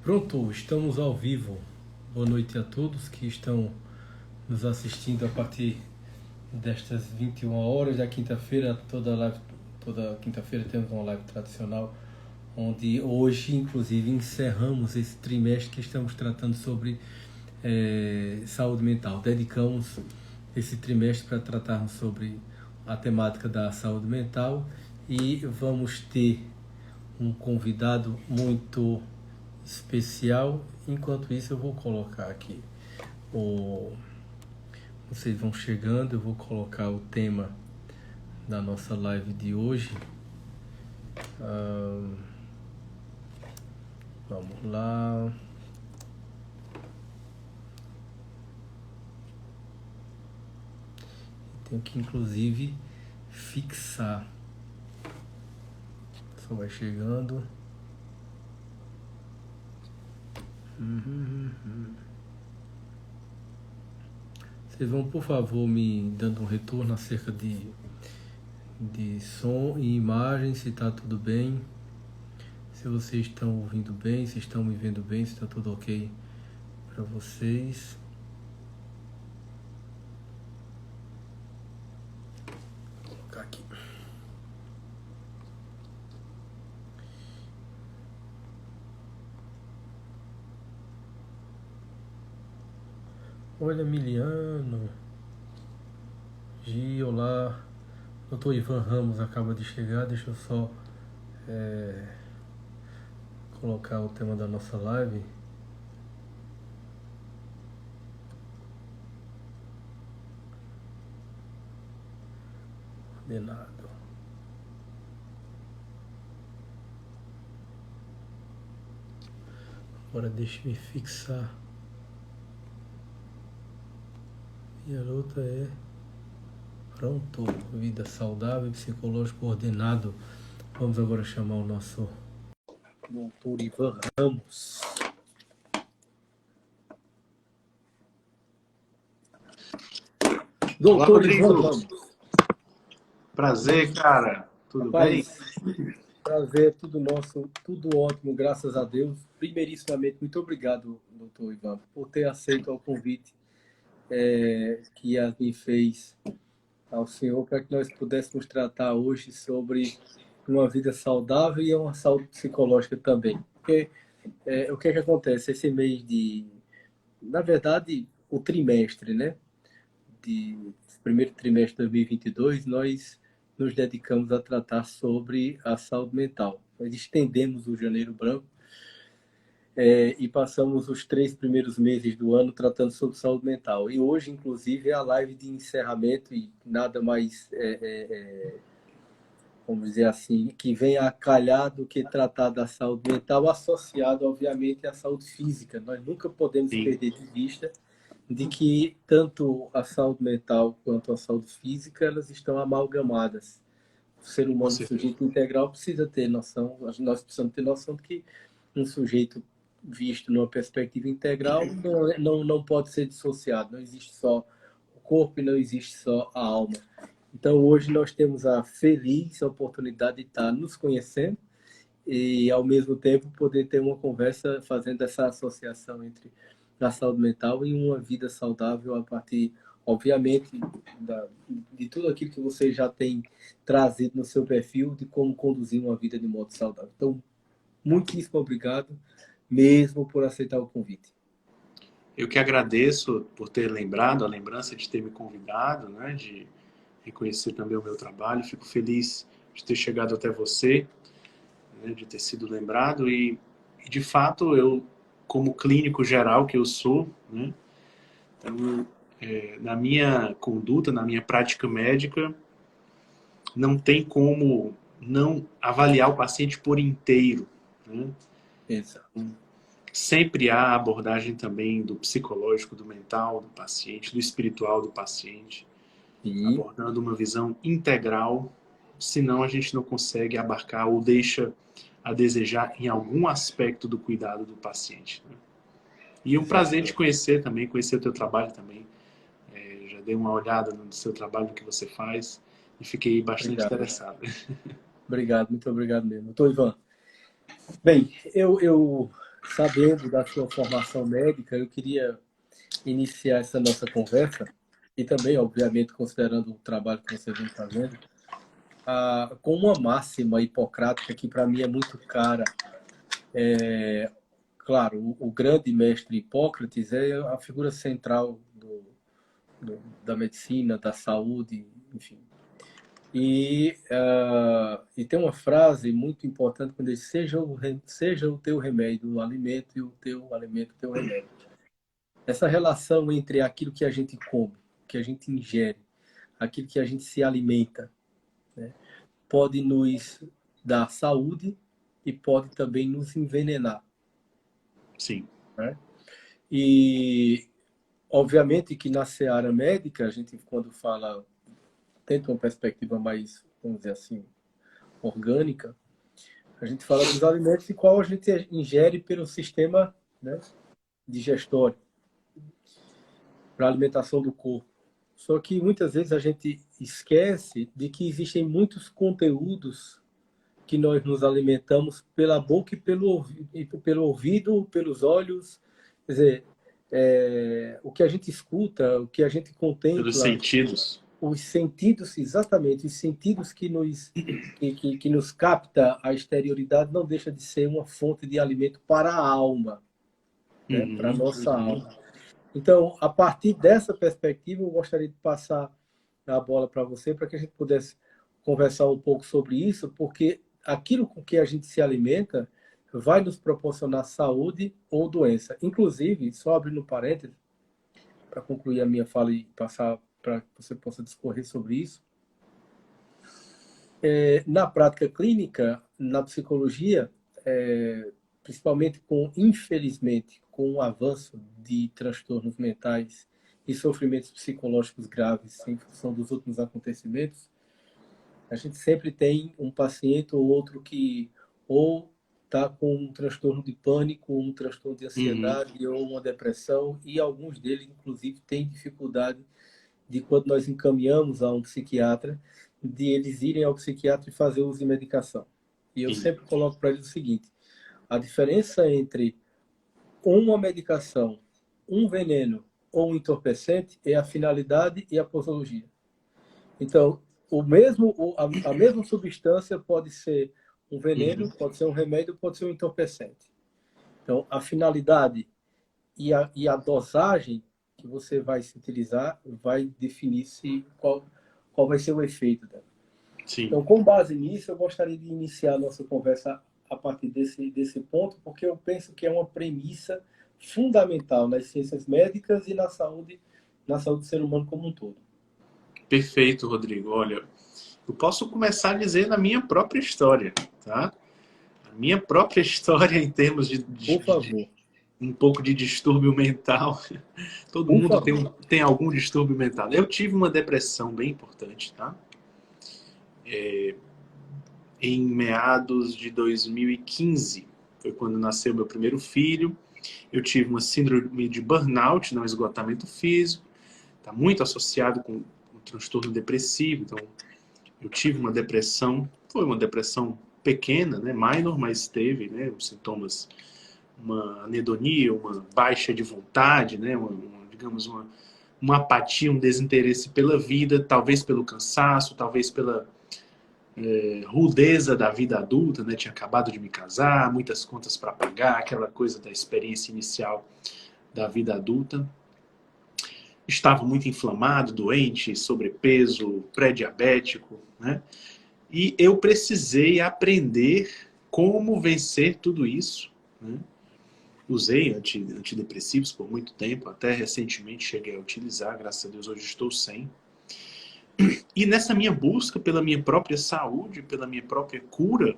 Pronto, estamos ao vivo. Boa noite a todos que estão nos assistindo a partir destas 21 horas da quinta-feira. Toda quinta-feira temos uma live tradicional, onde hoje, inclusive, encerramos esse trimestre que estamos tratando sobre saúde mental. Dedicamos esse trimestre para tratarmos sobre a temática da saúde mental e vamos ter um convidado muito especial. Enquanto isso, eu vou colocar aqui vocês vão chegando, eu vou colocar o tema da nossa live de hoje. Vamos lá. Tenho que inclusive fixar. Só vai chegando. Vocês vão, por favor, me dando um retorno acerca de som e imagem, se está tudo bem, se vocês estão ouvindo bem, se estão me vendo bem, se está tudo ok para vocês. Vou colocar aqui. Olha, Miliano, Gi, olá. Doutor Ivan Ramos acaba de chegar. Deixa eu só colocar o tema da nossa live. Ordenado. Agora deixe-me fixar. E a luta é pronto, vida saudável, psicológico ordenado. Vamos agora chamar o nosso doutor Ivan Ramos. Doutor Ivan Ramos. Prazer, cara. Tudo bem? Prazer, tudo nosso, tudo ótimo, graças a Deus. Primeiríssimamente, muito obrigado, doutor Ivan, por ter aceito o convite que me fez ao senhor para que nós pudéssemos tratar hoje sobre uma vida saudável e uma saúde psicológica também. Porque o que é que acontece? Esse mês na verdade, o trimestre, né? Primeiro trimestre de 2022, nós nos dedicamos a tratar sobre a saúde mental. Nós estendemos o Janeiro Branco e passamos os 3 primeiros meses do ano tratando sobre saúde mental. E hoje, inclusive, é a live de encerramento e nada mais, vamos dizer assim, que vem a calhar do que tratar da saúde mental associado, obviamente, à saúde física. Nós nunca podemos perder de vista de que tanto a saúde mental quanto a saúde física, elas estão amalgamadas. O ser humano, sujeito integral, precisa ter noção, nós precisamos ter noção de que um sujeito visto numa perspectiva integral não pode ser dissociado. Não existe só o corpo e não existe só a alma. Então, hoje nós temos a feliz oportunidade de estar nos conhecendo e, ao mesmo tempo, poder ter uma conversa fazendo essa associação entre a saúde mental e uma vida saudável a partir, obviamente, de tudo aquilo que você já tem trazido no seu perfil de como conduzir uma vida de modo saudável. Então, muitíssimo obrigado mesmo por aceitar o convite. Eu que agradeço por ter lembrado, a lembrança de ter me convidado, né, de reconhecer também o meu trabalho. Fico feliz de ter chegado até você, né, de ter sido lembrado e de fato, eu, como clínico geral que eu sou, né, então, na minha conduta, na minha prática médica, não tem como não avaliar o paciente por inteiro, né? Exato. Sempre há a abordagem também do psicológico, do mental do paciente, do espiritual do paciente, abordando uma visão integral, senão a gente não consegue abarcar ou deixa a desejar em algum aspecto do cuidado do paciente, né? E é um prazer te conhecer também, conhecer o teu trabalho também. Já dei uma olhada no seu trabalho, no que você faz, e fiquei bastante interessado. Obrigado, muito obrigado mesmo. Doutor Ivan, bem, eu sabendo da sua formação médica, eu queria iniciar essa nossa conversa, e também, obviamente, considerando o trabalho que você vem fazendo, com uma máxima hipocrática que para mim é muito cara. Claro, o grande mestre Hipócrates é a figura central da medicina, da saúde, enfim. E tem uma frase muito importante quando ele diz: seja o teu remédio o alimento e o teu alimento o teu remédio. Essa relação entre aquilo que a gente come, que a gente ingere, aquilo que a gente se alimenta, né, pode nos dar saúde e pode também nos envenenar. Sim. Né? E, obviamente, que na seara médica, a gente, quando fala, tenta uma perspectiva mais, vamos dizer assim, orgânica, a gente fala dos alimentos e qual a gente ingere pelo sistema, né, digestório, para a alimentação do corpo. Só que muitas vezes a gente esquece de que existem muitos conteúdos que nós nos alimentamos pela boca e pelo ouvido, pelos olhos. Quer dizer, o que a gente escuta, o que a gente Pelos contempla, sentidos. os sentidos, exatamente, os sentidos que nos capta a exterioridade não deixa de ser uma fonte de alimento para a alma, né? Para a nossa alma. Então, a partir dessa perspectiva, eu gostaria de passar a bola para você, para que a gente pudesse conversar um pouco sobre isso, porque aquilo com que a gente se alimenta vai nos proporcionar saúde ou doença. Inclusive, só abrindo parênteses, para concluir a minha fala e passar para que você possa discorrer sobre isso. Na prática clínica, na psicologia, principalmente infelizmente, com o avanço de transtornos mentais e sofrimentos psicológicos graves em função dos últimos acontecimentos, a gente sempre tem um paciente ou outro que ou está com um transtorno de pânico, um transtorno de ansiedade ou uma depressão, e alguns deles, inclusive, têm dificuldade de, quando nós encaminhamos a um psiquiatra, de eles irem ao psiquiatra e fazer uso de medicação. E eu sempre coloco para eles o seguinte: a diferença entre uma medicação, um veneno ou um entorpecente é a finalidade e a posologia. Então, a mesma substância pode ser um veneno, pode ser um remédio, pode ser um entorpecente. Então, a finalidade e a dosagem que você vai se utilizar vai definir qual vai ser o efeito dela. Sim. Então, com base nisso, eu gostaria de iniciar a nossa conversa a partir desse ponto, porque eu penso que é uma premissa fundamental nas ciências médicas e na saúde do ser humano como um todo. Perfeito, Rodrigo. Olha, eu posso começar dizendo a minha própria história, tá? A minha própria história em termos Por favor. Um pouco de distúrbio mental. Todo Por mundo favor. tem algum distúrbio mental. Eu tive uma depressão bem importante, tá? Em meados de 2015, foi quando nasceu meu primeiro filho. Eu tive uma síndrome de burnout, não esgotamento físico, está muito associado com um transtorno depressivo. Então, eu tive uma depressão, foi uma depressão pequena, né, minor, mas teve, né, os sintomas, uma anedonia, uma baixa de vontade, né, digamos, uma apatia, um desinteresse pela vida, talvez pelo cansaço, talvez pela rudeza da vida adulta, né? Tinha acabado de me casar, muitas contas para pagar, aquela coisa da experiência inicial da vida adulta. Estava muito inflamado, doente, sobrepeso, pré-diabético, né? E eu precisei aprender como vencer tudo isso, né? Usei antidepressivos por muito tempo, até recentemente cheguei a utilizar, graças a Deus hoje estou sem. E nessa minha busca pela minha própria saúde, pela minha própria cura,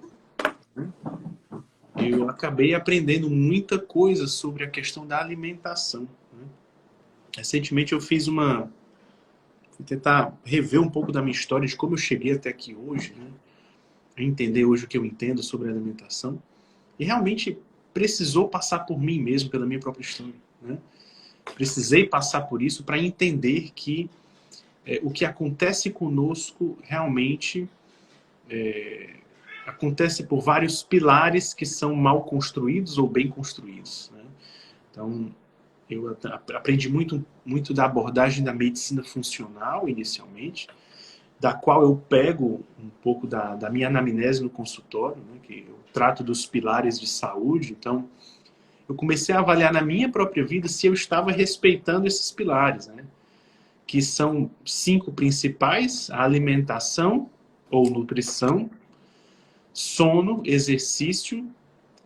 eu acabei aprendendo muita coisa sobre a questão da alimentação. Recentemente eu fiz fui tentar rever um pouco da minha história, de como eu cheguei até aqui hoje, né? Entender hoje o que eu entendo sobre a alimentação. E realmente precisou passar por mim mesmo, pela minha própria história, né? Precisei passar por isso para entender que o que acontece conosco realmente acontece por vários pilares que são mal construídos ou bem construídos, né? Então, eu aprendi muito da abordagem da medicina funcional, inicialmente, da qual eu pego um pouco da minha anamnese no consultório, né, que eu trato dos pilares de saúde. Então, eu comecei a avaliar na minha própria vida se eu estava respeitando esses pilares, né, que são 5 principais: a alimentação ou nutrição, sono, exercício,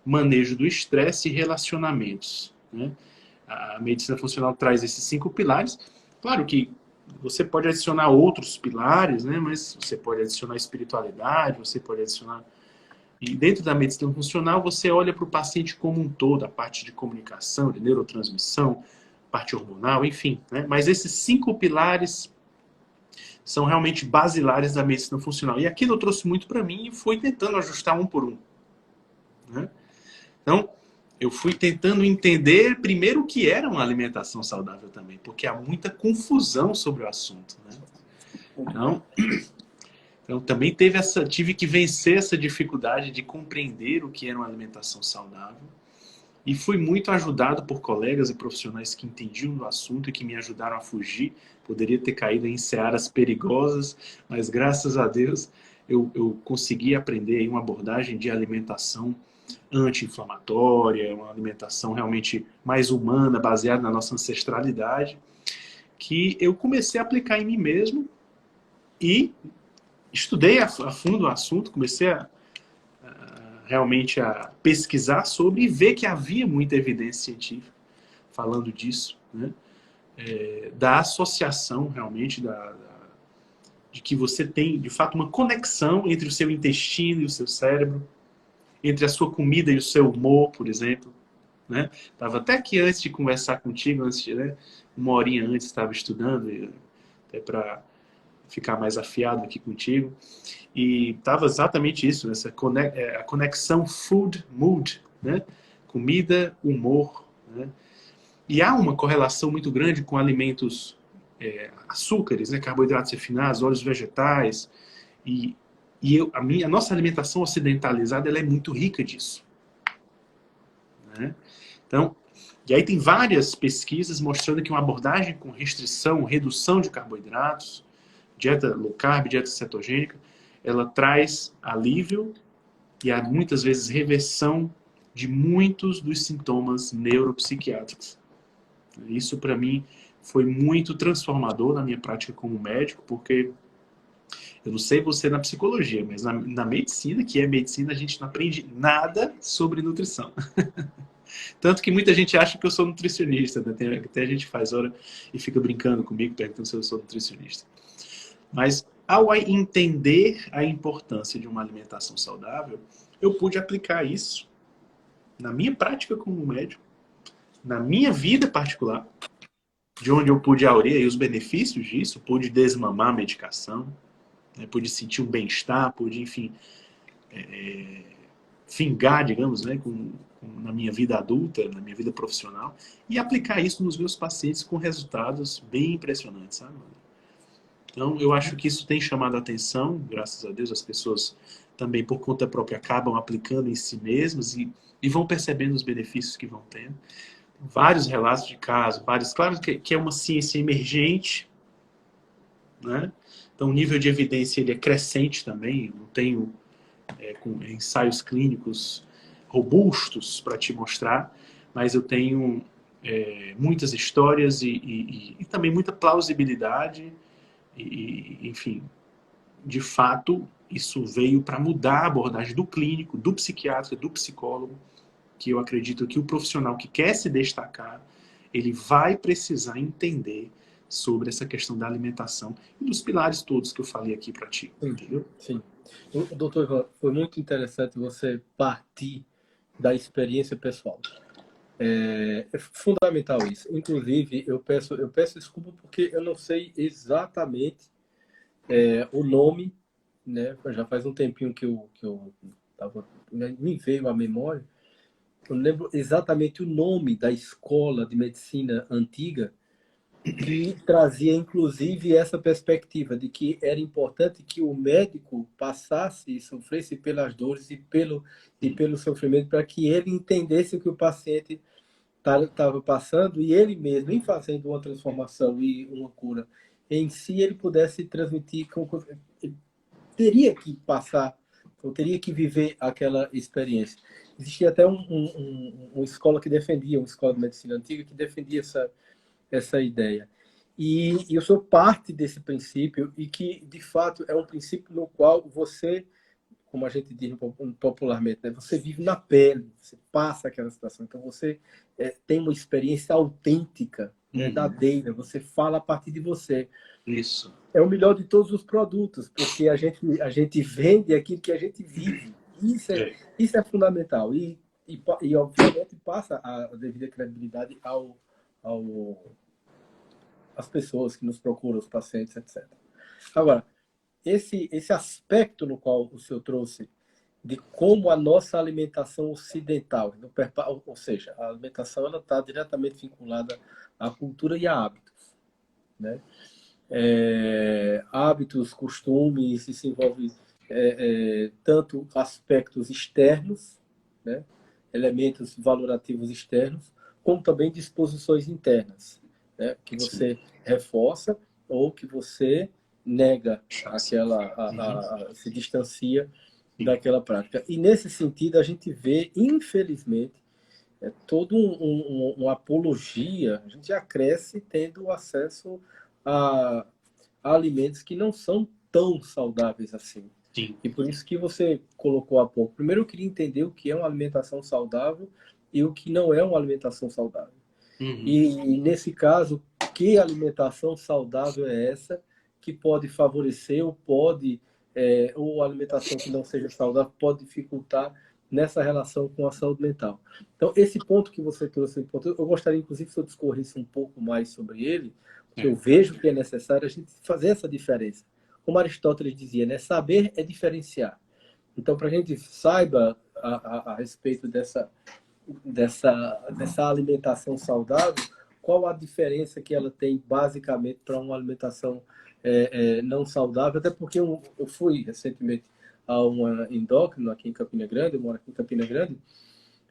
manejo do estresse e relacionamentos, né? A medicina funcional traz esses 5 pilares. Claro que você pode adicionar outros pilares, né? Mas você pode adicionar espiritualidade, você pode adicionar... E dentro da medicina funcional, você olha para o paciente como um todo, a parte de comunicação, de neurotransmissão, parte hormonal, enfim, né? Mas esses 5 pilares são realmente basilares da medicina funcional. E aquilo eu trouxe muito para mim e fui tentando ajustar um por um, né? Então, eu fui tentando entender primeiro o que era uma alimentação saudável também, porque há muita confusão sobre o assunto, né? Então também tive que vencer essa dificuldade de compreender o que era uma alimentação saudável. E fui muito ajudado por colegas e profissionais que entendiam do assunto e que me ajudaram a fugir. Poderia ter caído em searas perigosas, mas graças a Deus eu consegui aprender uma abordagem de alimentação anti-inflamatória, uma alimentação realmente mais humana, baseada na nossa ancestralidade, que eu comecei a aplicar em mim mesmo e estudei a fundo o assunto, comecei realmente a pesquisar sobre e ver que havia muita evidência científica falando disso, né? Da associação realmente de que você tem, de fato, uma conexão entre o seu intestino e o seu cérebro, entre a sua comida e o seu humor, por exemplo, né? Estava até aqui antes de conversar contigo, né, uma horinha antes estava estudando, até para ficar mais afiado aqui contigo, e estava exatamente isso, a conexão food-mood, né? Comida, humor, né? E há uma correlação muito grande com alimentos açúcares, né? Carboidratos refinados, óleos vegetais, e a nossa alimentação ocidentalizada ela é muito rica disso, né? Então, e aí tem várias pesquisas mostrando que uma abordagem com restrição, redução de carboidratos, dieta low carb, dieta cetogênica, ela traz alívio e há muitas vezes reversão de muitos dos sintomas neuropsiquiátricos. Isso para mim foi muito transformador na minha prática como médico, porque eu não sei você na psicologia, mas na medicina, que é medicina, a gente não aprende nada sobre nutrição. Tanto que muita gente acha que eu sou nutricionista, né? Até a gente faz hora e fica brincando comigo, perguntando se eu sou nutricionista. Mas ao entender a importância de uma alimentação saudável, eu pude aplicar isso na minha prática como médico, na minha vida particular, de onde eu pude aurear os benefícios disso, pude desmamar a medicação, né? Pude sentir um bem-estar, pude, enfim, fingar, digamos, né, na minha vida adulta, na minha vida profissional, e aplicar isso nos meus pacientes com resultados bem impressionantes, sabe? Então, eu acho que isso tem chamado a atenção, graças a Deus, as pessoas também, por conta própria, acabam aplicando em si mesmas e vão percebendo os benefícios que vão tendo. Vários relatos de casos, claro que é uma ciência emergente, né? Então, o nível de evidência ele é crescente também, não tenho com ensaios clínicos robustos para te mostrar, mas eu tenho muitas histórias e também muita plausibilidade enfim, de fato, isso veio para mudar a abordagem do clínico, do psiquiatra, do psicólogo, que eu acredito que o profissional que quer se destacar, ele vai precisar entender sobre essa questão da alimentação e dos pilares todos que eu falei aqui para ti, entendeu? Sim. Doutor Ivan, foi muito interessante você partir da experiência pessoal. É fundamental isso. Inclusive, eu peço desculpa porque eu não sei exatamente o nome, né? Já faz um tempinho que eu tava, me veio à memória. Eu não lembro exatamente o nome da escola de medicina antiga, que trazia, inclusive, essa perspectiva de que era importante que o médico passasse e sofresse pelas dores e pelo sofrimento, para que ele entendesse o que o paciente estava passando e ele mesmo, em fazendo uma transformação e uma cura em si, ele pudesse transmitir, ele teria que passar, ou teria que viver aquela experiência. Existia até uma escola que defendia, uma escola de medicina antiga, que defendia essa ideia. E eu sou parte desse princípio e que, de fato, é um princípio no qual você, como a gente diz popularmente, né, você vive na pele, você passa aquela situação. Então, você tem uma experiência autêntica, verdadeira, você fala a partir de você. Isso. É o melhor de todos os produtos, porque a gente vende aquilo que a gente vive. Isso é fundamental. E, obviamente, passa a devida credibilidade às pessoas que nos procuram, os pacientes, etc. Agora, esse aspecto no qual o senhor trouxe de como a nossa alimentação ocidental, ou seja, a alimentação está diretamente vinculada à cultura e a hábitos, né? Hábitos, costumes, isso envolve tanto aspectos externos, né? Elementos valorativos externos, como também disposições internas, né? Que você reforça ou que você nega se distancia daquela prática. E nesse sentido a gente vê, infelizmente, toda uma apologia, a gente já cresce tendo acesso a alimentos que não são tão saudáveis assim. Sim. E por isso que você colocou há pouco. Primeiro eu queria entender o que é uma alimentação saudável e o que não é uma alimentação saudável. E nesse caso, que alimentação saudável é essa que pode favorecer ou alimentação que não seja saudável pode dificultar nessa relação com a saúde mental. Então, esse ponto que você trouxe, eu gostaria, inclusive, que você discorresse um pouco mais sobre ele, porque eu vejo que é necessário a gente fazer essa diferença. Como Aristóteles dizia, né? Saber é diferenciar. Então, para a gente saiba a respeito dessa alimentação saudável, qual a diferença que ela tem basicamente para uma alimentação não saudável, até porque eu fui recentemente a uma endócrina aqui em Campina Grande, eu moro aqui em Campina Grande,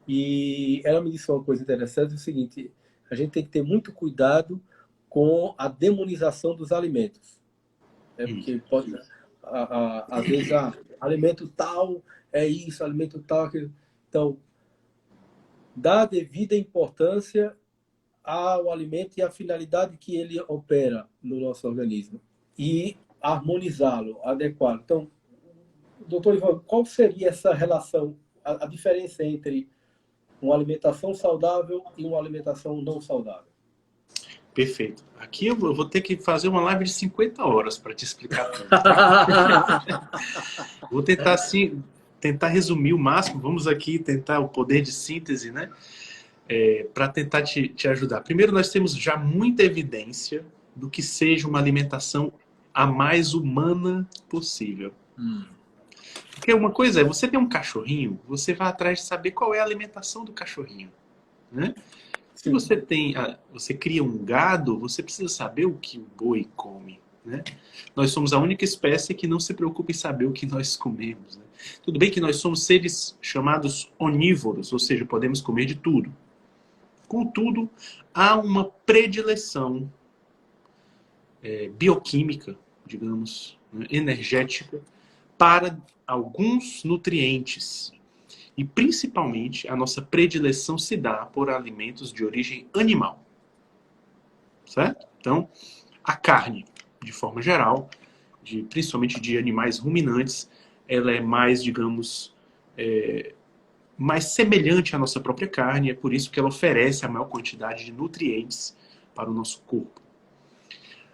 e ela me disse uma coisa interessante, o seguinte, a gente tem que ter muito cuidado com a demonização dos alimentos. Porque pode, às vezes, alimento tal é isso, alimento tal é aquilo. Então, dá devida importância ao alimento e à finalidade que ele opera no nosso organismo e harmonizá-lo, adequá-lo. Então, doutor Ivan, qual seria essa relação, a diferença entre uma alimentação saudável e uma alimentação não saudável? Perfeito. Aqui eu vou ter que fazer uma live de 50 horas para te explicar tudo. Vou tentar, assim, tentar resumir o máximo. Vamos aqui tentar o poder de síntese, né? Para tentar te ajudar. Primeiro, nós temos já muita evidência do que seja uma alimentação a mais humana possível. Porque uma coisa é, você tem um cachorrinho, você vai atrás de saber qual é a alimentação do cachorrinho, né? Se você cria um gado, você precisa saber o que o boi come, né? Nós somos a única espécie que não se preocupa em saber o que nós comemos, né? Tudo bem que nós somos seres chamados onívoros, ou seja, podemos comer de tudo. Contudo, há uma predileção bioquímica, digamos, né, energética, para alguns nutrientes. E, principalmente, a nossa predileção se dá por alimentos de origem animal. Certo? Então, a carne, de forma geral, principalmente de animais ruminantes, ela é mais, digamos, mais semelhante à nossa própria carne. É por isso que ela oferece a maior quantidade de nutrientes para o nosso corpo.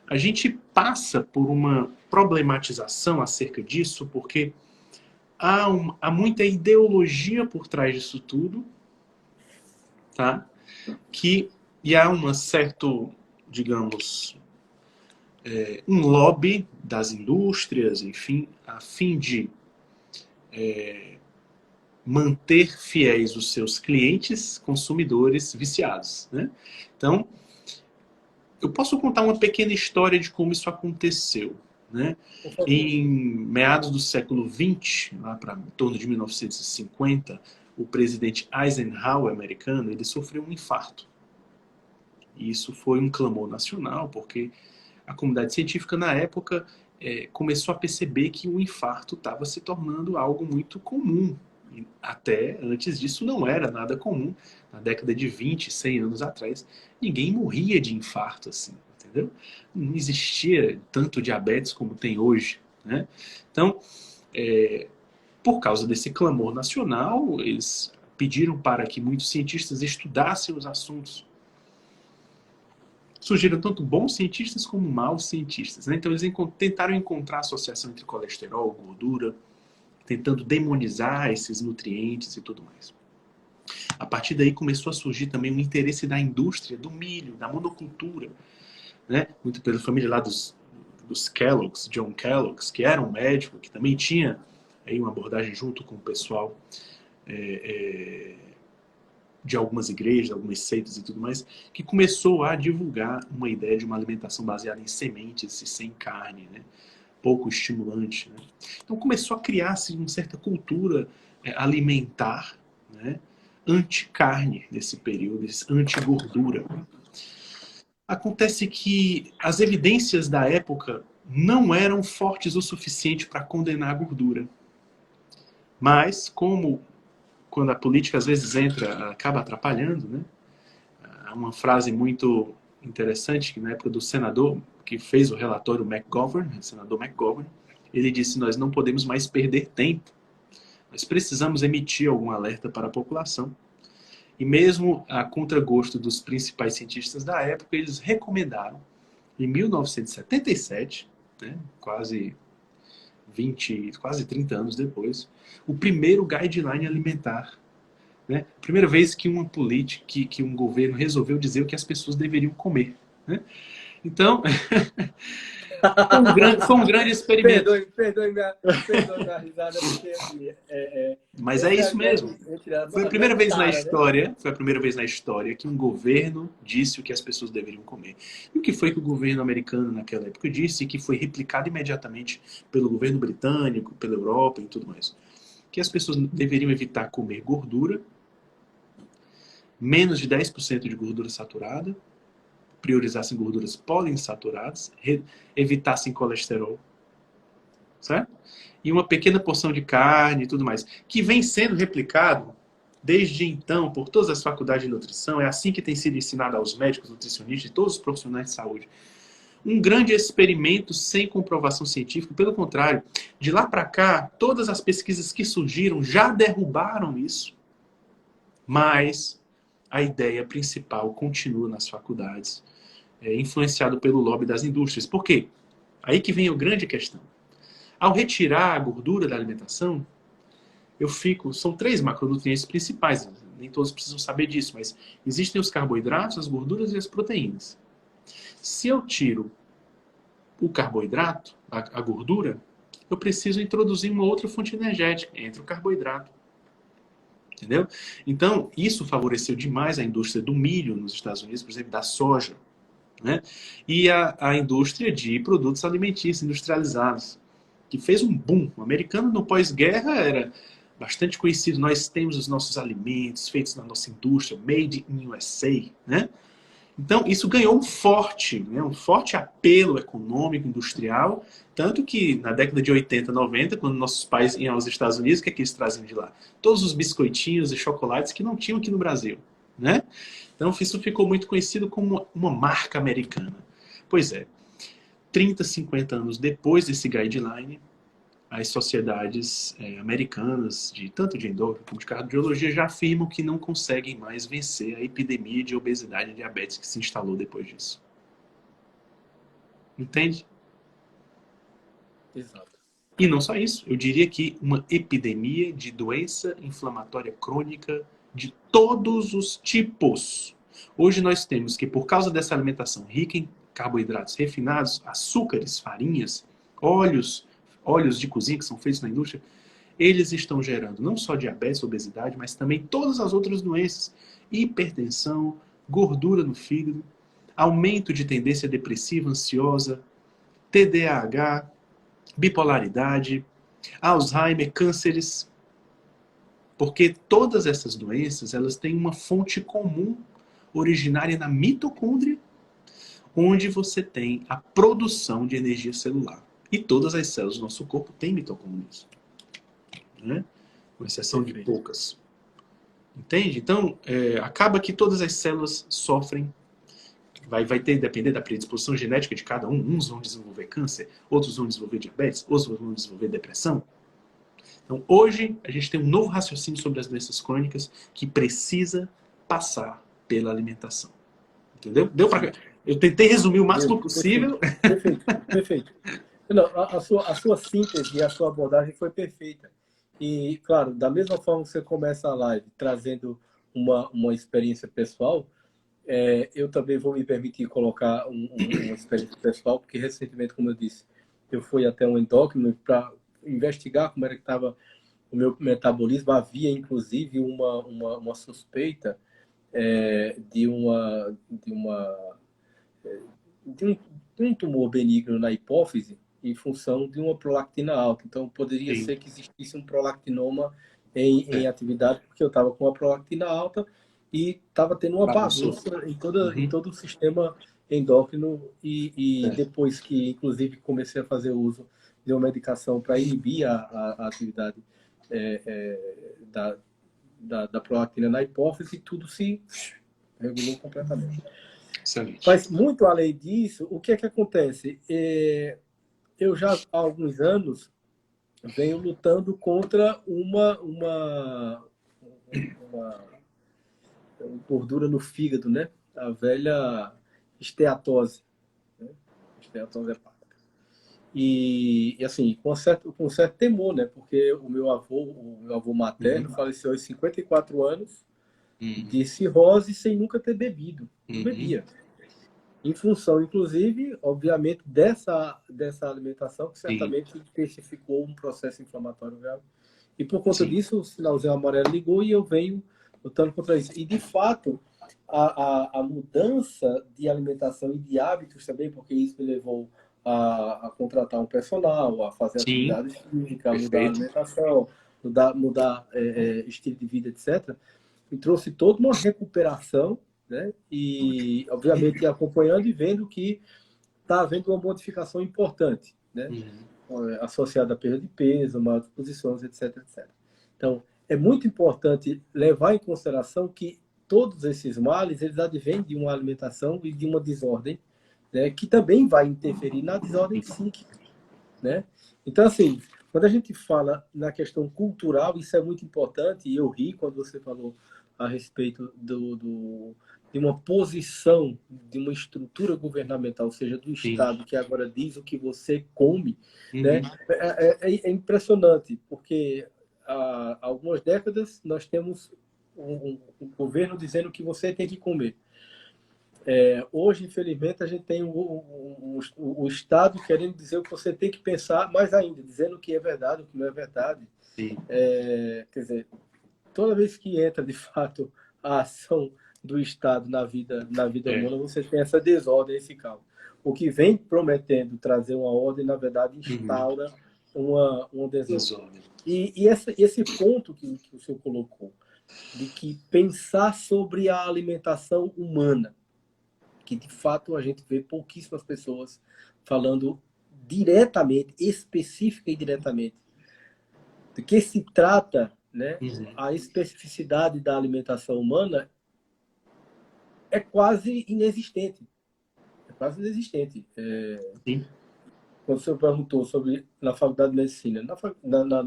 A gente passa por uma problematização acerca disso, porque há muita ideologia por trás disso tudo, tá? E há uma certo, digamos, um lobby das indústrias, enfim, a fim de manter fiéis os seus clientes, consumidores viciados, né? Então, eu posso contar uma pequena história de como isso aconteceu, né? Em meados do século XX, lá para em torno de 1950, o presidente Eisenhower, americano, ele sofreu um infarto. E isso foi um clamor nacional, porque a comunidade científica, na época, começou a perceber que o infarto estava se tornando algo muito comum. E até antes disso não era nada comum. Na década de 20, 100 anos atrás, ninguém morria de infarto assim, entendeu? Não existia tanto diabetes como tem hoje, né? Então, por causa desse clamor nacional, eles pediram para que muitos cientistas estudassem os assuntos. Surgiram tanto bons cientistas como maus cientistas, né? Então eles tentaram encontrar associação entre colesterol, gordura, tentando demonizar esses nutrientes e tudo mais. A partir daí começou a surgir também um interesse da indústria, do milho, da monocultura, né? Muito pela família lá dos Kellogg's, John Kellogg's, que era um médico, que também tinha aí uma abordagem junto com o pessoal de algumas igrejas, algumas seitas e tudo mais, que começou a divulgar uma ideia de uma alimentação baseada em sementes e sem carne, né? Pouco estimulante, né? Então começou a criar-se uma certa cultura alimentar, né? Anti-carne nesse período, anti-gordura. Acontece que as evidências da época não eram fortes o suficiente para condenar a gordura. Mas, como quando a política às vezes entra, acaba atrapalhando, né? Há uma frase muito interessante que na época do senador que fez o relatório McGovern, o senador McGovern, ele disse: nós não podemos mais perder tempo. Nós precisamos emitir algum alerta para a população. E mesmo a contragosto dos principais cientistas da época, eles recomendaram, em 1977, né, quase 30 anos depois, o primeiro guideline alimentar. Né? Primeira vez que uma política, que um governo resolveu dizer o que as pessoas deveriam comer. Né? Então, foi um grande experimento. Perdoe minha risada, porque assim, mas é isso mesmo. Foi a primeira vez na história, foi a primeira vez na história que um governo disse o que as pessoas deveriam comer. E o que foi que o governo americano naquela época disse, e que foi replicado imediatamente pelo governo britânico, pela Europa e tudo mais? Que as pessoas deveriam evitar comer gordura, menos de 10% de gordura saturada, priorizassem gorduras poliinsaturadas, evitassem colesterol, certo? E uma pequena porção de carne e tudo mais, que vem sendo replicado desde então por todas as faculdades de nutrição. É assim que tem sido ensinado aos médicos, nutricionistas e todos os profissionais de saúde. Um grande experimento sem comprovação científica, pelo contrário, de lá para cá, todas as pesquisas que surgiram já derrubaram isso, mas a ideia principal continua nas faculdades, influenciado pelo lobby das indústrias. Por quê? Aí que vem a grande questão. Ao retirar a gordura da alimentação, são 3 macronutrientes principais, nem todos precisam saber disso, mas existem os carboidratos, as gorduras e as proteínas. Se eu tiro o carboidrato, a gordura, eu preciso introduzir uma outra fonte energética, entre o carboidrato. Entendeu? Então, isso favoreceu demais a indústria do milho nos Estados Unidos, por exemplo, da soja, né? E a indústria de produtos alimentícios industrializados, que fez um boom. O americano no pós-guerra era bastante conhecido. Nós temos os nossos alimentos feitos na nossa indústria, made in USA, né? Então, isso ganhou um forte apelo econômico, industrial, tanto que na década de 80, 90, quando nossos pais iam aos Estados Unidos, o que é que eles traziam de lá? Todos os biscoitinhos e chocolates que não tinham aqui no Brasil, né? Então, isso ficou muito conhecido como uma marca americana. Pois é, 30, 50 anos depois desse guideline, as sociedades americanas, tanto de endócrino como de cardiologia, já afirmam que não conseguem mais vencer a epidemia de obesidade e diabetes que se instalou depois disso. Entende? Exato. E não só isso, eu diria que uma epidemia de doença inflamatória crônica de todos os tipos. Hoje nós temos que, por causa dessa alimentação rica em carboidratos refinados, açúcares, farinhas, óleos de cozinha que são feitos na indústria, eles estão gerando não só diabetes, obesidade, mas também todas as outras doenças, hipertensão, gordura no fígado. aumento de tendência depressiva, ansiosa, TDAH, bipolaridade, Alzheimer, cânceres. Porque todas essas doenças, elas têm uma fonte comum originária na mitocôndria, onde você tem a produção de energia celular. E todas as células do nosso corpo têm mitocôndrias, né? Com exceção de poucas. Entende? Então, acaba que todas as células sofrem. Vai depender da predisposição genética de cada um. Uns vão desenvolver câncer, outros vão desenvolver diabetes, outros vão desenvolver depressão. Então, hoje, a gente tem um novo raciocínio sobre as doenças crônicas que precisa passar pela alimentação. Entendeu? Eu tentei resumir o máximo possível. Perfeito, perfeito. Não, a sua síntese e a sua abordagem foi perfeita. E, claro, da mesma forma que você começa a live trazendo uma experiência pessoal, eu também vou me permitir colocar uma experiência pessoal, porque recentemente, como eu disse, eu fui até um endócrino para investigar como era que estava o meu metabolismo. Havia, inclusive, uma suspeita de um tumor benigno na hipófise em função de uma prolactina alta. Então, poderia ser que existisse um prolactinoma em atividade, porque eu estava com a prolactina alta e estava tendo uma bagunça em todo o sistema endócrino. E depois que, inclusive, comecei a fazer uso de uma medicação para inibir a atividade da prolactina na hipófise, tudo se regulou completamente. Excelente. Mas, muito além disso, o que é que acontece? Eu já há alguns anos venho lutando contra uma gordura no fígado, né? A velha esteatose, né? Esteatose hepática. E assim, com certo temor, né? Porque o meu avô materno faleceu aos 54 anos de cirrose sem nunca ter bebido. Não bebia. Em função, inclusive, obviamente, dessa alimentação que certamente intensificou um processo inflamatório grave. E por conta disso, o sinalzinho amarelo ligou e eu venho lutando contra isso. E, de fato, a mudança de alimentação e de hábitos também, porque isso me levou a contratar um personal, a fazer atividades físicas, mudar a alimentação, mudar estilo de vida, etc., me trouxe toda uma recuperação, né? E, obviamente, acompanhando e vendo que está havendo uma modificação importante, né? Associada à perda de peso, maiores posições, etc, etc. Então, é muito importante levar em consideração que todos esses males, eles advêm de uma alimentação e de uma desordem, né? Que também vai interferir na desordem psíquica, né? Então, assim, quando a gente fala na questão cultural, isso é muito importante, e eu ri quando você falou a respeito de uma posição, de uma estrutura governamental, ou seja, do Estado, que agora diz o que você come, né? É impressionante, porque há algumas décadas nós temos um governo dizendo o que você tem que comer. Hoje, infelizmente, a gente tem o Estado querendo dizer o que você tem que pensar, mais ainda, dizendo o que é verdade, o que não é verdade. Quer dizer, toda vez que entra, de fato, a ação do Estado na vida humana, você tem essa desordem, esse caos. O que vem prometendo trazer uma ordem, na verdade, instaura uma desordem. E esse ponto que o senhor colocou, de que pensar sobre a alimentação humana, que de fato a gente vê pouquíssimas pessoas falando diretamente, específica e diretamente, de que se trata, né? A especificidade da alimentação humana é quase inexistente. É quase inexistente. Quando o senhor perguntou sobre na faculdade de medicina, na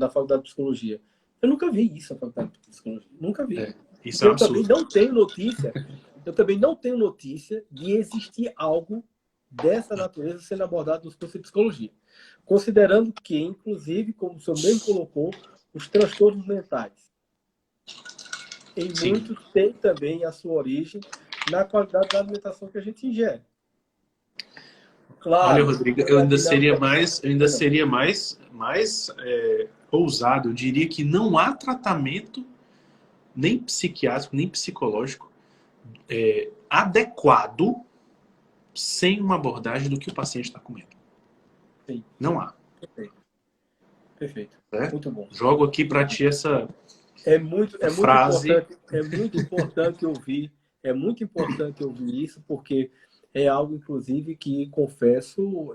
faculdade de psicologia, eu nunca vi isso na faculdade de psicologia. Nunca vi. Isso é um absurdo. Eu também não tenho notícia de existir algo dessa natureza sendo abordado nos cursos de psicologia. Considerando que, inclusive, como o senhor mesmo colocou, os transtornos mentais, em muitos, têm também a sua origem na qualidade da alimentação que a gente ingere. Claro, olha, Rodrigo, eu ainda seria mais ousado. Eu diria que não há tratamento, nem psiquiátrico, nem psicológico, adequado sem uma abordagem do que o paciente está comendo. Sim. Não há. Perfeito. Perfeito. Certo? Muito bom. Jogo aqui para ti essa frase. Muito importante ouvir. É muito importante ouvir isso, porque é algo, inclusive, que, confesso,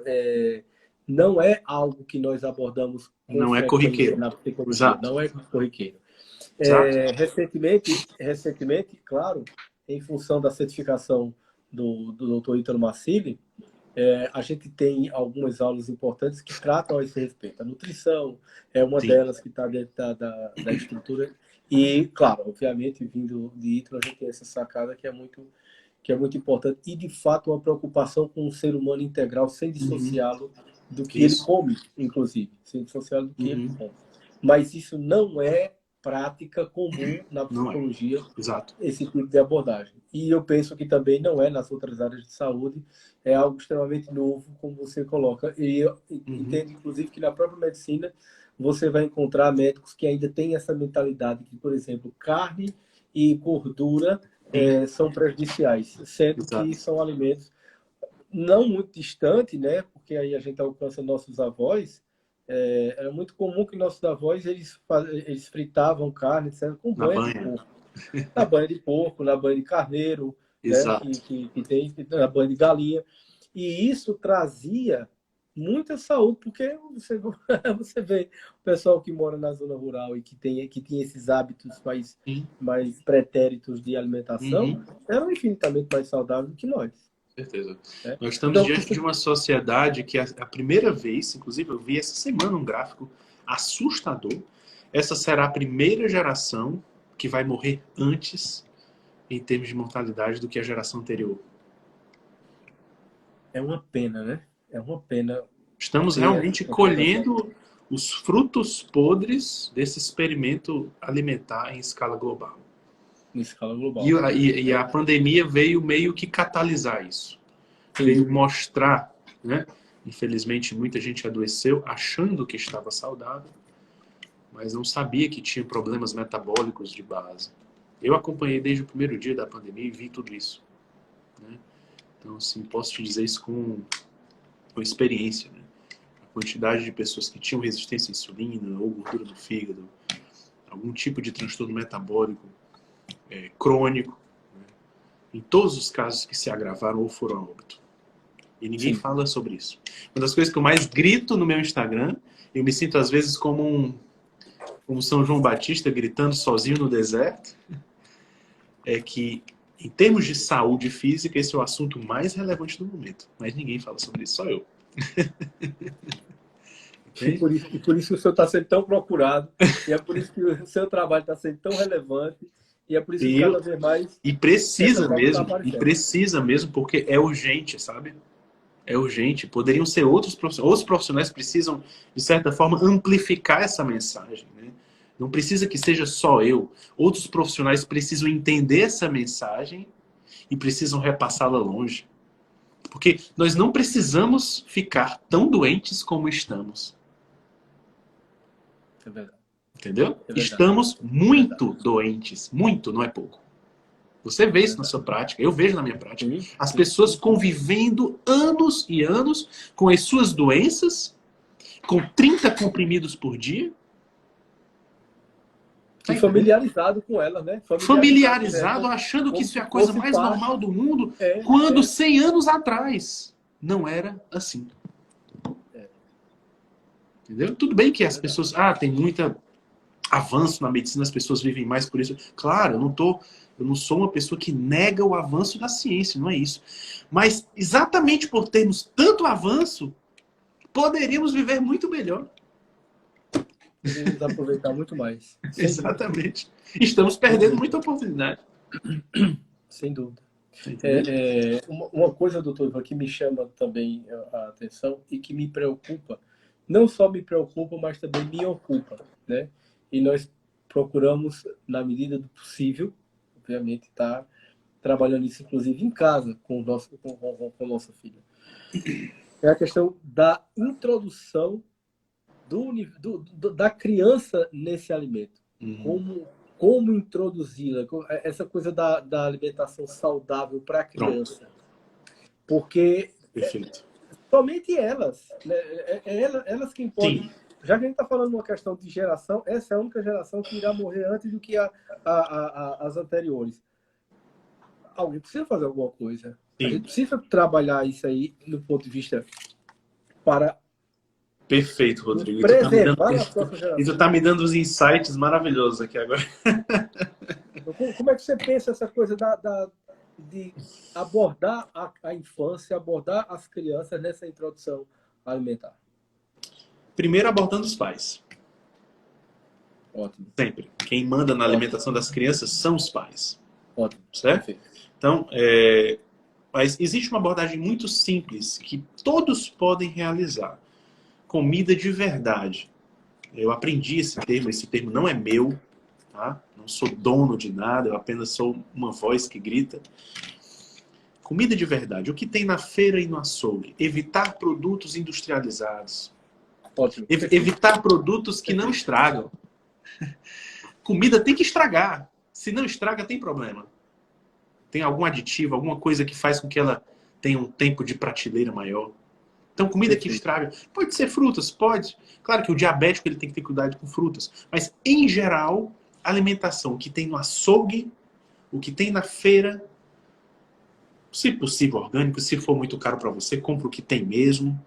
não é algo que nós abordamos com Não é frequência corriqueiro. na psicologia. Exato. Não é corriqueiro. Exato. Recentemente, claro, em função da certificação do Dr. Ítalo Marcilli, a gente tem algumas aulas importantes que tratam a esse respeito. A nutrição é uma Sim. delas que está dentro da estrutura. E, claro, obviamente, vindo de Ítalo, a gente tem essa sacada que é muito importante. E, de fato, uma preocupação com o ser humano integral, sem dissociá-lo do que ele come, inclusive. Sem dissociá-lo do que ele come. Mas isso não é prática comum na psicologia, Exato. esse tipo de abordagem. E eu penso que também não é nas outras áreas de saúde, é algo extremamente novo, como você coloca. E eu entendo, inclusive, que na própria medicina você vai encontrar médicos que ainda têm essa mentalidade que, por exemplo, carne e gordura são prejudiciais, sendo que são alimentos não muito distantes, né? Porque aí a gente alcança nossos avós. Era muito comum que nossos avós eles fritavam carne, etc., com banha de porco. Na banha de porco, na banha de carneiro, né, que tem na banha de galinha. E isso trazia muita saúde, porque você vê o pessoal que mora na zona rural e que tinha esses hábitos mais pretéritos de alimentação, eram infinitamente mais saudáveis do que nós. Certeza. Nós estamos diante de uma sociedade que a primeira vez, inclusive eu vi essa semana um gráfico assustador, essa será a primeira geração que vai morrer antes em termos de mortalidade do que a geração anterior. É uma pena, né? É uma pena. Estamos realmente colhendo os frutos podres desse experimento alimentar em escala global. Em escala global. E a pandemia veio meio que catalisar isso. Veio mostrar, né? Infelizmente, muita gente adoeceu achando que estava saudável, mas não sabia que tinha problemas metabólicos de base. Eu acompanhei desde o primeiro dia da pandemia e vi tudo isso. Né? Então, assim, posso te dizer isso com experiência. Né? A quantidade de pessoas que tinham resistência à insulina ou gordura no fígado, algum tipo de transtorno metabólico crônico, né? Em todos os casos que se agravaram ou foram a óbito. E ninguém fala sobre isso. Uma das coisas que eu mais grito no meu Instagram, eu me sinto às vezes como São João Batista gritando sozinho no deserto, é que, em termos de saúde física, esse é o assunto mais relevante do momento. Mas ninguém fala sobre isso, só eu. E por isso o senhor está sendo tão procurado, e é por isso que o seu trabalho está sendo tão relevante, e é por isso que cada vez mais... E precisa mesmo, porque é urgente, sabe? É urgente. Poderiam ser outros profissionais. Os profissionais precisam, de certa forma, amplificar essa mensagem. Né? Não precisa que seja só eu. Outros profissionais precisam entender essa mensagem e precisam repassá-la longe. Porque nós não precisamos ficar tão doentes como estamos. É verdade. Entendeu? Estamos muito doentes. Muito, não é pouco. Você vê isso na sua prática, eu vejo na minha prática. As pessoas convivendo anos e anos com as suas doenças, com 30 comprimidos por dia. E familiarizado com ela, né? Familiarizado, achando que isso é a coisa mais normal do mundo, quando 100 anos atrás não era assim. Entendeu? Tudo bem que as pessoas... tem muito avanço na medicina, as pessoas vivem mais por isso. Claro, eu não sou uma pessoa que nega o avanço da ciência, não é isso. Mas, exatamente por termos tanto avanço, poderíamos viver muito melhor. Poderíamos aproveitar muito mais. Exatamente. Estamos perdendo muita oportunidade. Sem dúvida. Uma coisa, doutor Ivan, que me chama também a atenção e que me preocupa, não só me preocupa, mas também me ocupa, né? E nós procuramos, na medida do possível, obviamente, estar trabalhando isso, inclusive, em casa, com nossa filha. É a questão da introdução da criança nesse alimento. Como introduzi-la. Essa coisa da alimentação saudável para a criança. Porque Perfeito. somente elas, né? Elas que podem. Sim. Já que a gente está falando de uma questão de geração, essa é a única geração que irá morrer antes do que as anteriores. Alguém precisa fazer alguma coisa. A Sim. gente precisa trabalhar isso aí no ponto de vista para Perfeito, Rodrigo. preservar as nossas E gerações. tu tá me dando uns insights maravilhosos aqui agora. Então, como é que você pensa essa coisa de abordar a infância, abordar as crianças nessa introdução alimentar? Primeiro abordando os pais. Ótimo. Sempre. Quem manda na alimentação das crianças são os pais. Ótimo. Certo? Perfeito. Então, mas existe uma abordagem muito simples que todos podem realizar. Comida de verdade. Eu aprendi esse termo não é meu, tá? Não sou dono de nada, eu apenas sou uma voz que grita. Comida de verdade. O que tem na feira e no açougue? Evitar produtos industrializados. Ótimo. Evitar produtos que não estragam. Comida tem que estragar. Se não estraga, tem problema. Tem algum aditivo, alguma coisa que faz com que ela tenha um tempo de prateleira maior. Então, comida que estraga. Pode ser frutas, pode. Claro que o diabético ele tem que ter cuidado com frutas. Mas, em geral, a alimentação que tem no açougue, o que tem na feira, se possível orgânico, se for muito caro para você, compra o que tem mesmo.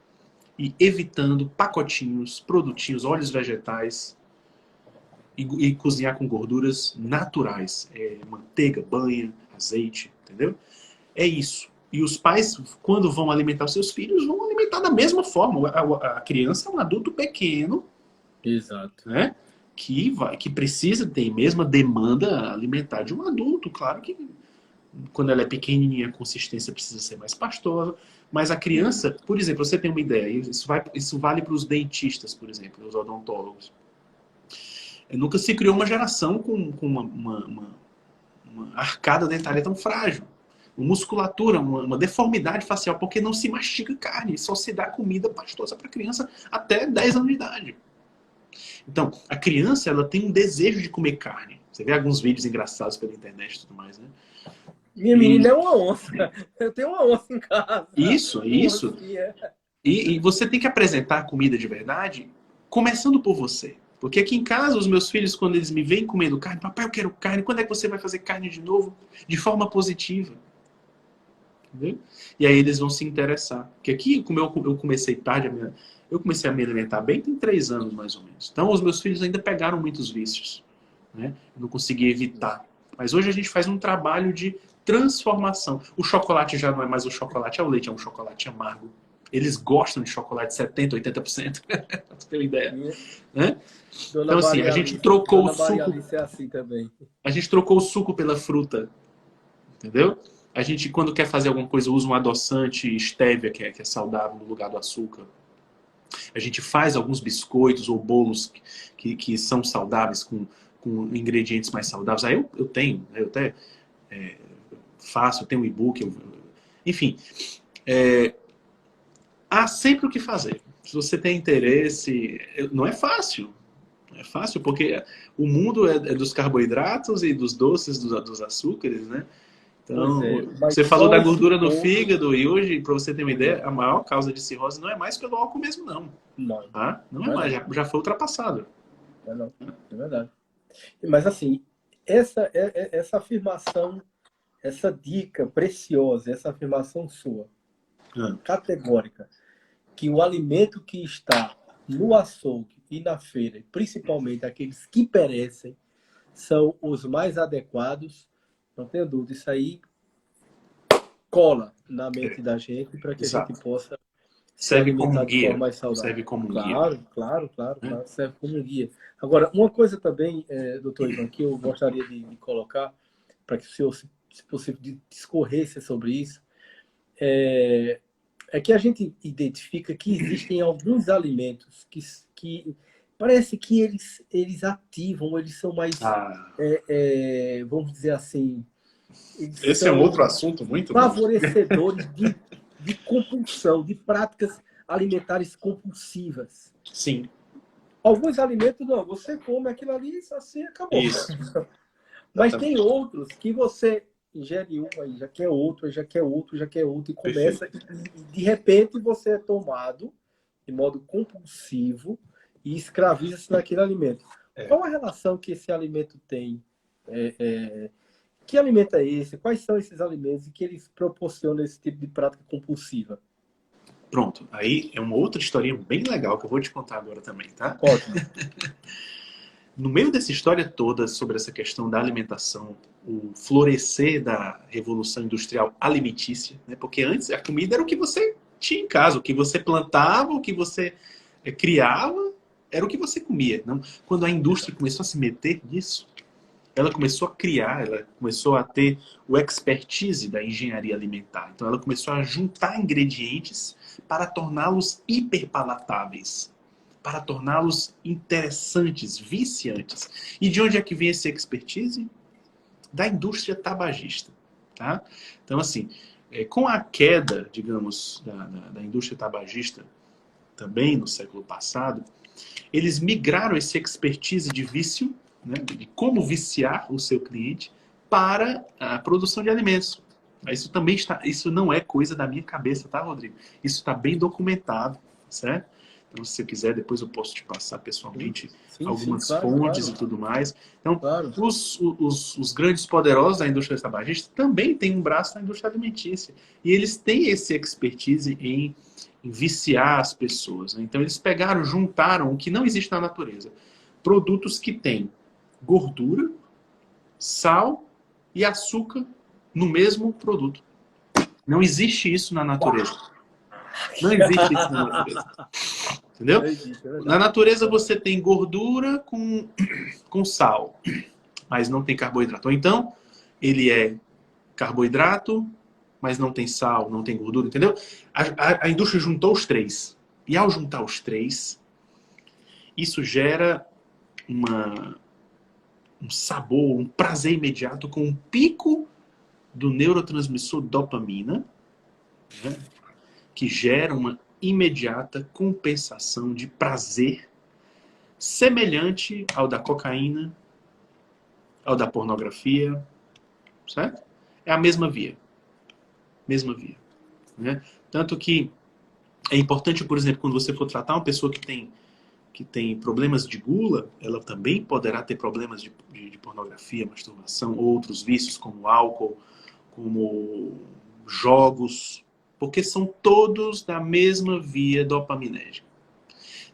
E evitando pacotinhos, produtinhos, óleos vegetais. E cozinhar com gorduras naturais. Manteiga, banha, azeite, entendeu? É isso. E os pais, quando vão alimentar os seus filhos, vão alimentar da mesma forma. A criança é um adulto pequeno. Exato. Né? Que precisa ter a mesma demanda alimentar de um adulto. Claro que quando ela é pequenininha, a consistência precisa ser mais pastosa. Mas a criança, por exemplo, você tem uma ideia, isso vale para os dentistas, por exemplo, os odontólogos. Nunca se criou uma geração com uma arcada dentária tão frágil. Uma musculatura, uma deformidade facial, porque não se mastiga carne, só se dá comida pastosa para a criança até 10 anos de idade. Então, a criança ela tem um desejo de comer carne. Você vê alguns vídeos engraçados pela internet e tudo mais, né? Minha menina é uma onça. Eu tenho uma onça em casa. Isso. E você tem que apresentar a comida de verdade começando por você. Porque aqui em casa, os meus filhos, quando eles me veem comendo carne, papai, eu quero carne, quando é que você vai fazer carne de novo? De forma positiva. Entendeu? E aí eles vão se interessar. Porque aqui, como eu comecei tarde, eu comecei a me alimentar bem, tem 3 anos mais ou menos. Então os meus filhos ainda pegaram muitos vícios. Né? Eu não consegui evitar. Mas hoje a gente faz um trabalho de transformação. O chocolate já não é mais o chocolate ao leite, é um chocolate amargo. Eles gostam de chocolate 70%, 80%. Pra você ter uma ideia. Né? Então, assim, a gente trocou o suco. É assim também. A gente trocou o suco pela fruta. Entendeu? A gente, quando quer fazer alguma coisa, usa um adoçante stevia, que é saudável, no lugar do açúcar. A gente faz alguns biscoitos ou bolos que são saudáveis, com ingredientes mais saudáveis. Aí eu tenho, eu até faço, eu tenho um e-book. Enfim, há sempre o que fazer. Se você tem interesse, não é fácil. Não é fácil, porque o mundo é dos carboidratos e dos doces, dos açúcares, né? Então, você falou da gordura no fígado e hoje, para você ter uma ideia, a maior causa de cirrose não é mais pelo álcool mesmo, não. Não. Tá? Não é mais, já foi ultrapassado. Não, é verdade. Mas assim, essa afirmação, essa dica preciosa, essa afirmação sua, categórica, que o alimento que está no açougue e na feira, principalmente aqueles que perecem, são os mais adequados. Não tenho dúvida, isso aí cola na mente da gente para que a gente possa se alimentar de forma mais saudável. Serve como um guia. Claro, serve como um guia. Agora, uma coisa também, doutor Ivan, que eu gostaria de colocar, para que o senhor, se possível, discorresse sobre isso, é que a gente identifica que existem alguns alimentos que parece que eles ativam, eles são mais, vamos dizer assim... Esse é um outro assunto muito favorecedores de compulsão, de práticas alimentares compulsivas. Sim. Alguns alimentos, não, você come aquilo ali e assim acabou. Isso. Mas tem outros que você ingere um, aí já quer outro, aí já quer outro, já quer outro, e começa, Perfeito. e de repente você é tomado de modo compulsivo e escraviza-se naquele alimento. É. Qual a relação que esse alimento tem? É, é, que alimento é esse? Quais são esses alimentos e que eles proporcionam esse tipo de prática compulsiva? Pronto, aí é uma outra historinha bem legal que eu vou te contar agora também, tá? Ótimo. No meio dessa história toda sobre essa questão da alimentação, o florescer da revolução industrial alimentícia, né? Porque antes a comida era o que você tinha em casa, o que você plantava, o que você criava, era o que você comia. Não? Quando a indústria começou a se meter nisso, ela começou a criar, ela começou a ter o expertise da engenharia alimentar. Então ela começou a juntar ingredientes para torná-los hiperpalatáveis, para torná-los interessantes, viciantes. E de onde é que vem esse expertise? Da indústria tabagista. Tá? Então, assim, com a queda, digamos, da indústria tabagista, também no século passado, eles migraram esse expertise de vício, né, de como viciar o seu cliente, para a produção de alimentos. Isso também está, isso não é coisa da minha cabeça, tá, Rodrigo? Isso está bem documentado, certo? Então, se você quiser, depois eu posso te passar pessoalmente Sim, algumas claro, fontes claro, e tudo mais. Então, claro. os grandes poderosos da indústria tabagista também têm um braço na indústria alimentícia. E eles têm esse expertise em viciar as pessoas. Né? Então, eles pegaram, juntaram o que não existe na natureza. Produtos que têm gordura, sal e açúcar no mesmo produto. Não existe isso na natureza. Não existe isso na natureza. Entendeu? Não existe, é Na verdade. natureza você tem gordura com sal, mas não tem carboidrato. Ou então, ele é carboidrato, mas não tem sal, não tem gordura, entendeu? A indústria juntou os três. E ao juntar os três, isso gera um sabor, um prazer imediato com um pico do neurotransmissor dopamina, né, que gera uma imediata compensação de prazer semelhante ao da cocaína, ao da pornografia, certo? É a mesma via. Mesma via. Né? Tanto que é importante, por exemplo, quando você for tratar uma pessoa que tem problemas de gula, ela também poderá ter problemas de pornografia, masturbação, outros vícios como álcool, como jogos, porque são todos da mesma via dopaminérgica.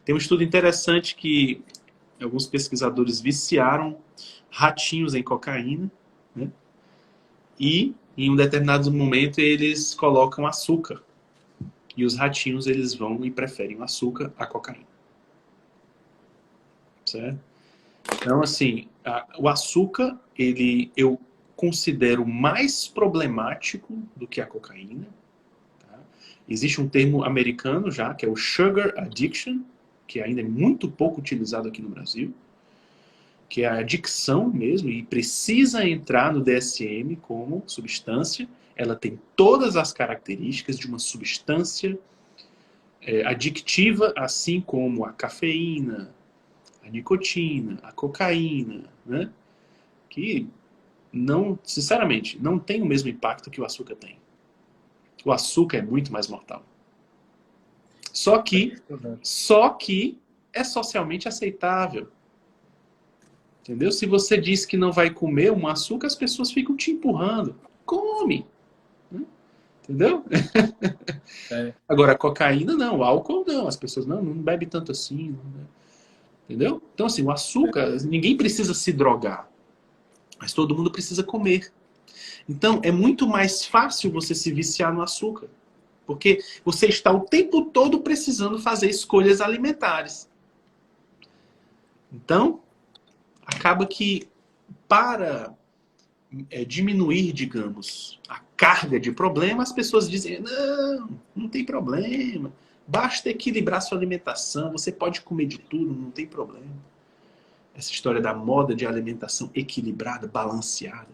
Tem um estudo interessante que alguns pesquisadores viciaram ratinhos em cocaína, né? E em um determinado momento eles colocam açúcar. E os ratinhos eles vão e preferem o açúcar à cocaína. Certo? Então, assim, o açúcar, eu considero mais problemático do que a cocaína. Tá? Existe um termo americano já, que é o sugar addiction, que ainda é muito pouco utilizado aqui no Brasil, que é a adicção mesmo, e precisa entrar no DSM como substância. Ela tem todas as características de uma substância adictiva, assim como a cafeína, a nicotina, a cocaína, né? Que não, sinceramente, não tem o mesmo impacto que o açúcar tem. O açúcar é muito mais mortal. Só que é socialmente aceitável. Entendeu? Se você diz que não vai comer um açúcar, as pessoas ficam te empurrando. Come! Né? Entendeu? É. Agora, a cocaína não, o álcool não. As pessoas não bebe tanto assim. Não, entendeu? Então, assim, o açúcar, ninguém precisa se drogar. Mas todo mundo precisa comer. Então, é muito mais fácil você se viciar no açúcar. Porque você está o tempo todo precisando fazer escolhas alimentares. Então, acaba que para diminuir, digamos, a carga de problema, as pessoas dizem, não tem problema. Basta equilibrar sua alimentação, você pode comer de tudo, não tem problema. Essa história da moda de alimentação equilibrada, balanceada,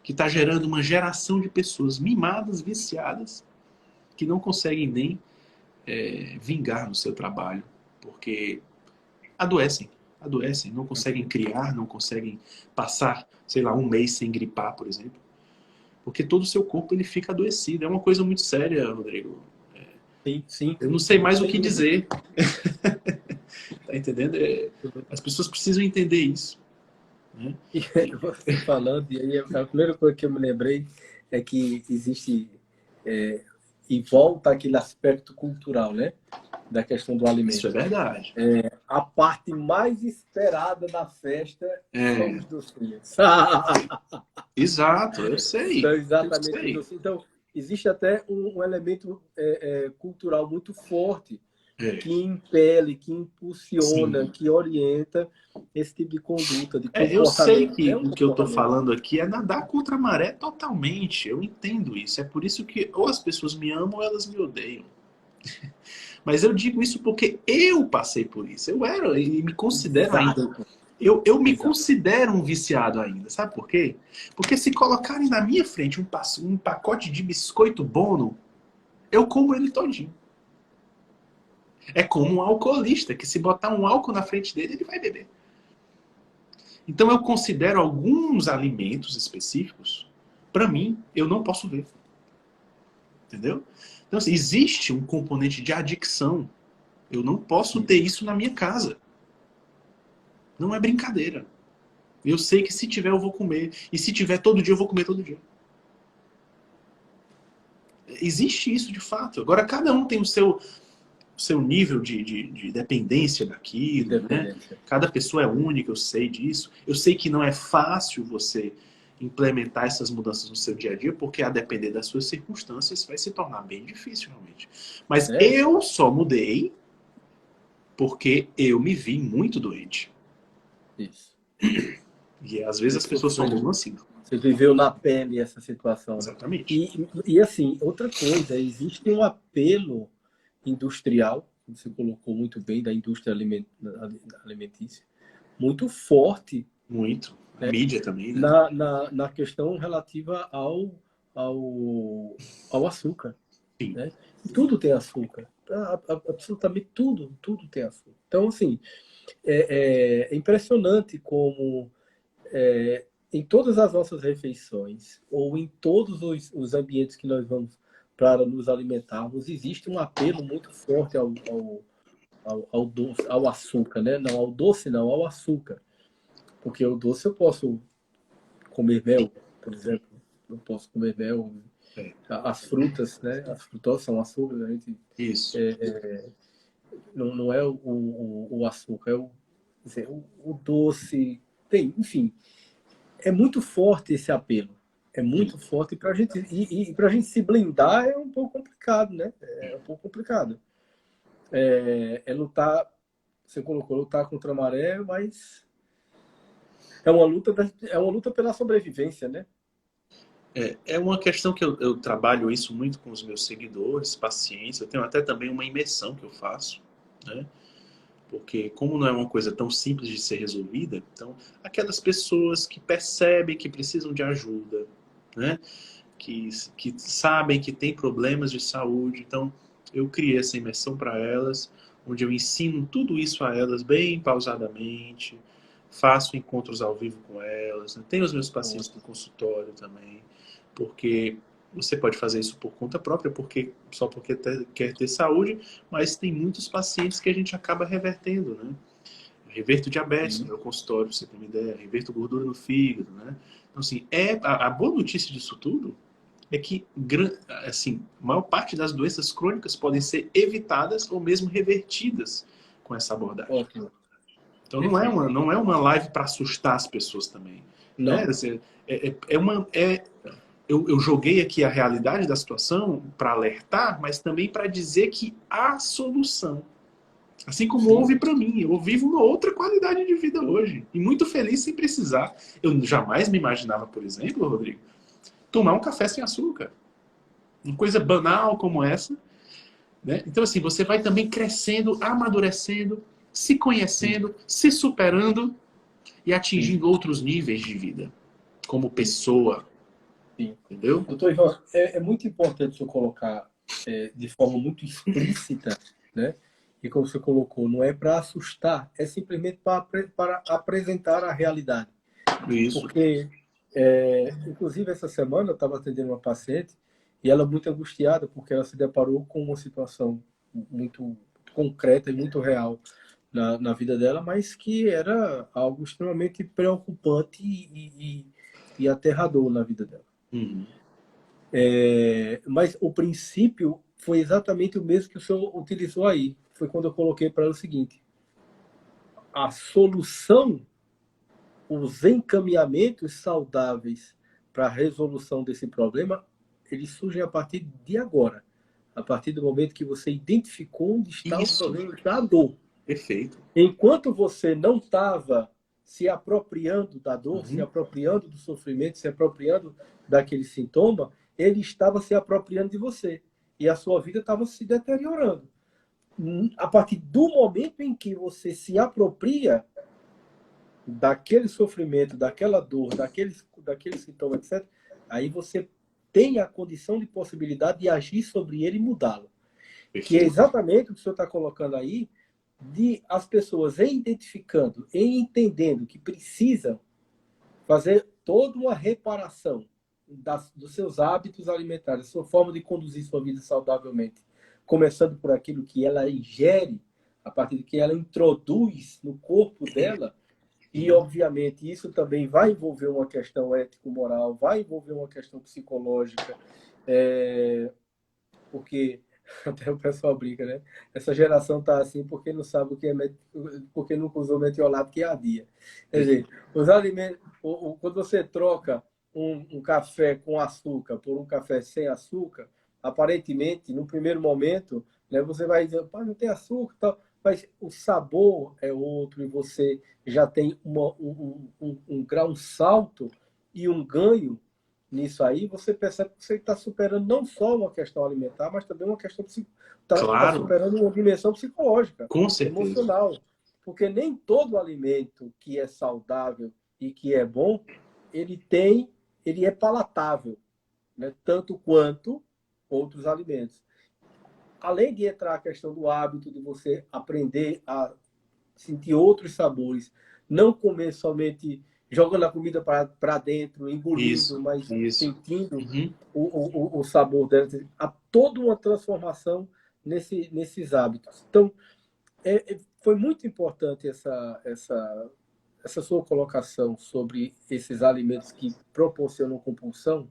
que está gerando uma geração de pessoas mimadas, viciadas, que não conseguem nem vingar no seu trabalho, porque adoecem, não conseguem criar, não conseguem passar, sei lá, um mês sem gripar, por exemplo. porque todo o seu corpo ele fica adoecido. É uma coisa muito séria, Rodrigo. Sim, sim. Eu não sei mais o que dizer. Tá entendendo? As pessoas precisam entender isso. Né? E você falando, e aí a primeira coisa que eu me lembrei é que existe, e volta aquele aspecto cultural, né? Da questão do Isso é alimento. verdade. A parte mais esperada da festa são os docinhos. Exato, eu sei. São Eu exatamente os sei. docinhos. Então, existe até um elemento cultural muito forte que impele, que impulsiona, Sim. que orienta esse tipo de conduta, de Eu sei comportamento. que É um o que eu estou comportamento. falando aqui é nadar contra a maré totalmente. Eu entendo isso. É por isso que ou as pessoas me amam ou elas me odeiam. Mas eu digo isso porque eu passei por isso. Eu era e me considero ainda. Exato. Eu me Exato. considero um viciado ainda. Sabe por quê? Porque se colocarem na minha frente um pacote de biscoito Bono, eu como ele todinho. É como um alcoolista, que se botar um álcool na frente dele, ele vai beber. Então eu considero alguns alimentos específicos, para mim, eu não posso ver. Entendeu? Então, assim, existe um componente de adicção. Eu não posso ter isso na minha casa. Não é brincadeira. Eu sei que se tiver, eu vou comer. E se tiver todo dia, eu vou comer todo dia. Existe isso de fato. Agora, cada um tem o seu nível de dependência daquilo, né? Cada pessoa é única, eu sei disso. Eu sei que não é fácil você implementar essas mudanças no seu dia a dia, porque a depender das suas circunstâncias vai se tornar bem difícil realmente. Mas eu só mudei porque eu me vi muito doente. Isso. E às vezes as pessoas só mudam assim. Você viveu na pele essa situação. Exatamente. E assim, outra coisa, existe um apelo industrial, você colocou muito bem, da indústria alimentícia, muito forte. Muito. A mídia também, né? Na questão relativa ao açúcar. Sim. Né? Tudo tem açúcar. Absolutamente tudo tem açúcar. Então, assim, é impressionante como em todas as nossas refeições, ou em todos os ambientes que nós vamos para nos alimentarmos, existe um apelo muito forte ao doce, ao açúcar, né? Não ao doce, não, ao açúcar. Porque o doce eu posso comer mel, por exemplo. Eu posso comer mel. As frutas, né? As frutas são açúcar. A gente, isso. Não é o açúcar, é o doce. Tem, enfim. É muito forte esse apelo. É muito forte para gente, e para a gente se blindar é um pouco complicado, né? É um pouco complicado. É lutar, você colocou lutar contra a maré, mas é uma luta pela sobrevivência, né? É uma questão que eu trabalho isso muito com os meus seguidores, pacientes. Eu tenho até também uma imersão que eu faço, né? Porque como não é uma coisa tão simples de ser resolvida, então aquelas pessoas que percebem que precisam de ajuda, né? Que sabem que tem problemas de saúde, então eu criei essa imersão para elas, onde eu ensino tudo isso a elas bem pausadamente, faço encontros ao vivo com elas, né? Tenho os meus pacientes no consultório também, porque você pode fazer isso por conta própria, só porque quer ter saúde, mas tem muitos pacientes que a gente acaba revertendo, né? Reverto diabetes no meu consultório, pra você ter uma ideia, reverto gordura no fígado, né? Então, assim, a boa notícia disso tudo é que, assim, a maior parte das doenças crônicas podem ser evitadas ou mesmo revertidas com essa abordagem. Ótimo. Então, não é uma live para assustar as pessoas também. Não. Né? Assim, eu joguei aqui a realidade da situação para alertar, mas também para dizer que há solução. Assim como houve para mim. Eu vivo uma outra qualidade de vida hoje. E muito feliz sem precisar. Eu jamais me imaginava, por exemplo, Rodrigo, tomar um café sem açúcar. Uma coisa banal como essa. Né? Então, assim, você vai também crescendo, amadurecendo, se conhecendo, se superando e atingindo outros níveis de vida. Como pessoa. Sim. Entendeu? Doutor Ivan, é muito importante você colocar de forma muito explícita, né? E como você colocou, não é para assustar, é simplesmente para apresentar a realidade. Isso. Porque Inclusive, essa semana eu estava atendendo uma paciente e ela muito angustiada porque ela se deparou com uma situação muito concreta e muito real na vida dela, mas que era algo extremamente preocupante e aterrador na vida dela. Uhum. Mas o princípio foi exatamente o mesmo que o senhor utilizou aí. Foi quando eu coloquei para ela o seguinte: a solução, os encaminhamentos saudáveis para a resolução desse problema, eles surgem a partir de agora. A partir do momento que você identificou onde está o problema da dor. Perfeito. Enquanto você não estava se apropriando da dor, se apropriando do sofrimento, se apropriando daquele sintoma, ele estava se apropriando de você. E a sua vida estava se deteriorando. A partir do momento em que você se apropria daquele sofrimento, daquela dor, daquele sintoma, etc., aí você tem a condição de possibilidade de agir sobre ele e mudá-lo. Que é exatamente o que o senhor está colocando aí, de as pessoas identificando, entendendo que precisam fazer toda uma reparação dos seus hábitos alimentares, da sua forma de conduzir sua vida saudavelmente, começando por aquilo que ela ingere, a partir do que ela introduz no corpo dela. E, obviamente, isso também vai envolver uma questão ético-moral, vai envolver uma questão psicológica, porque até o pessoal brinca, né? Essa geração tá assim porque não sabe o que é, porque nunca usou metiolato, que é a dia. Quer dizer, os alimentos, quando você troca um café com açúcar por um café sem açúcar, aparentemente, no primeiro momento, né, você vai dizer, não tem açúcar e tal, mas o sabor é outro e você já tem um grau, um salto e um ganho nisso aí, você percebe que você está superando não só uma questão alimentar, mas também uma questão está superando uma dimensão psicológica, emocional. Porque nem todo alimento que é saudável e que é bom, ele é palatável, né? Tanto quanto outros alimentos. Além de entrar a questão do hábito de você aprender a sentir outros sabores, não comer somente jogando a comida para dentro, engolindo, mas sentindo o sabor dela. Há toda uma transformação nesses hábitos. Então, foi muito importante essa sua colocação sobre esses alimentos que proporcionam compulsão,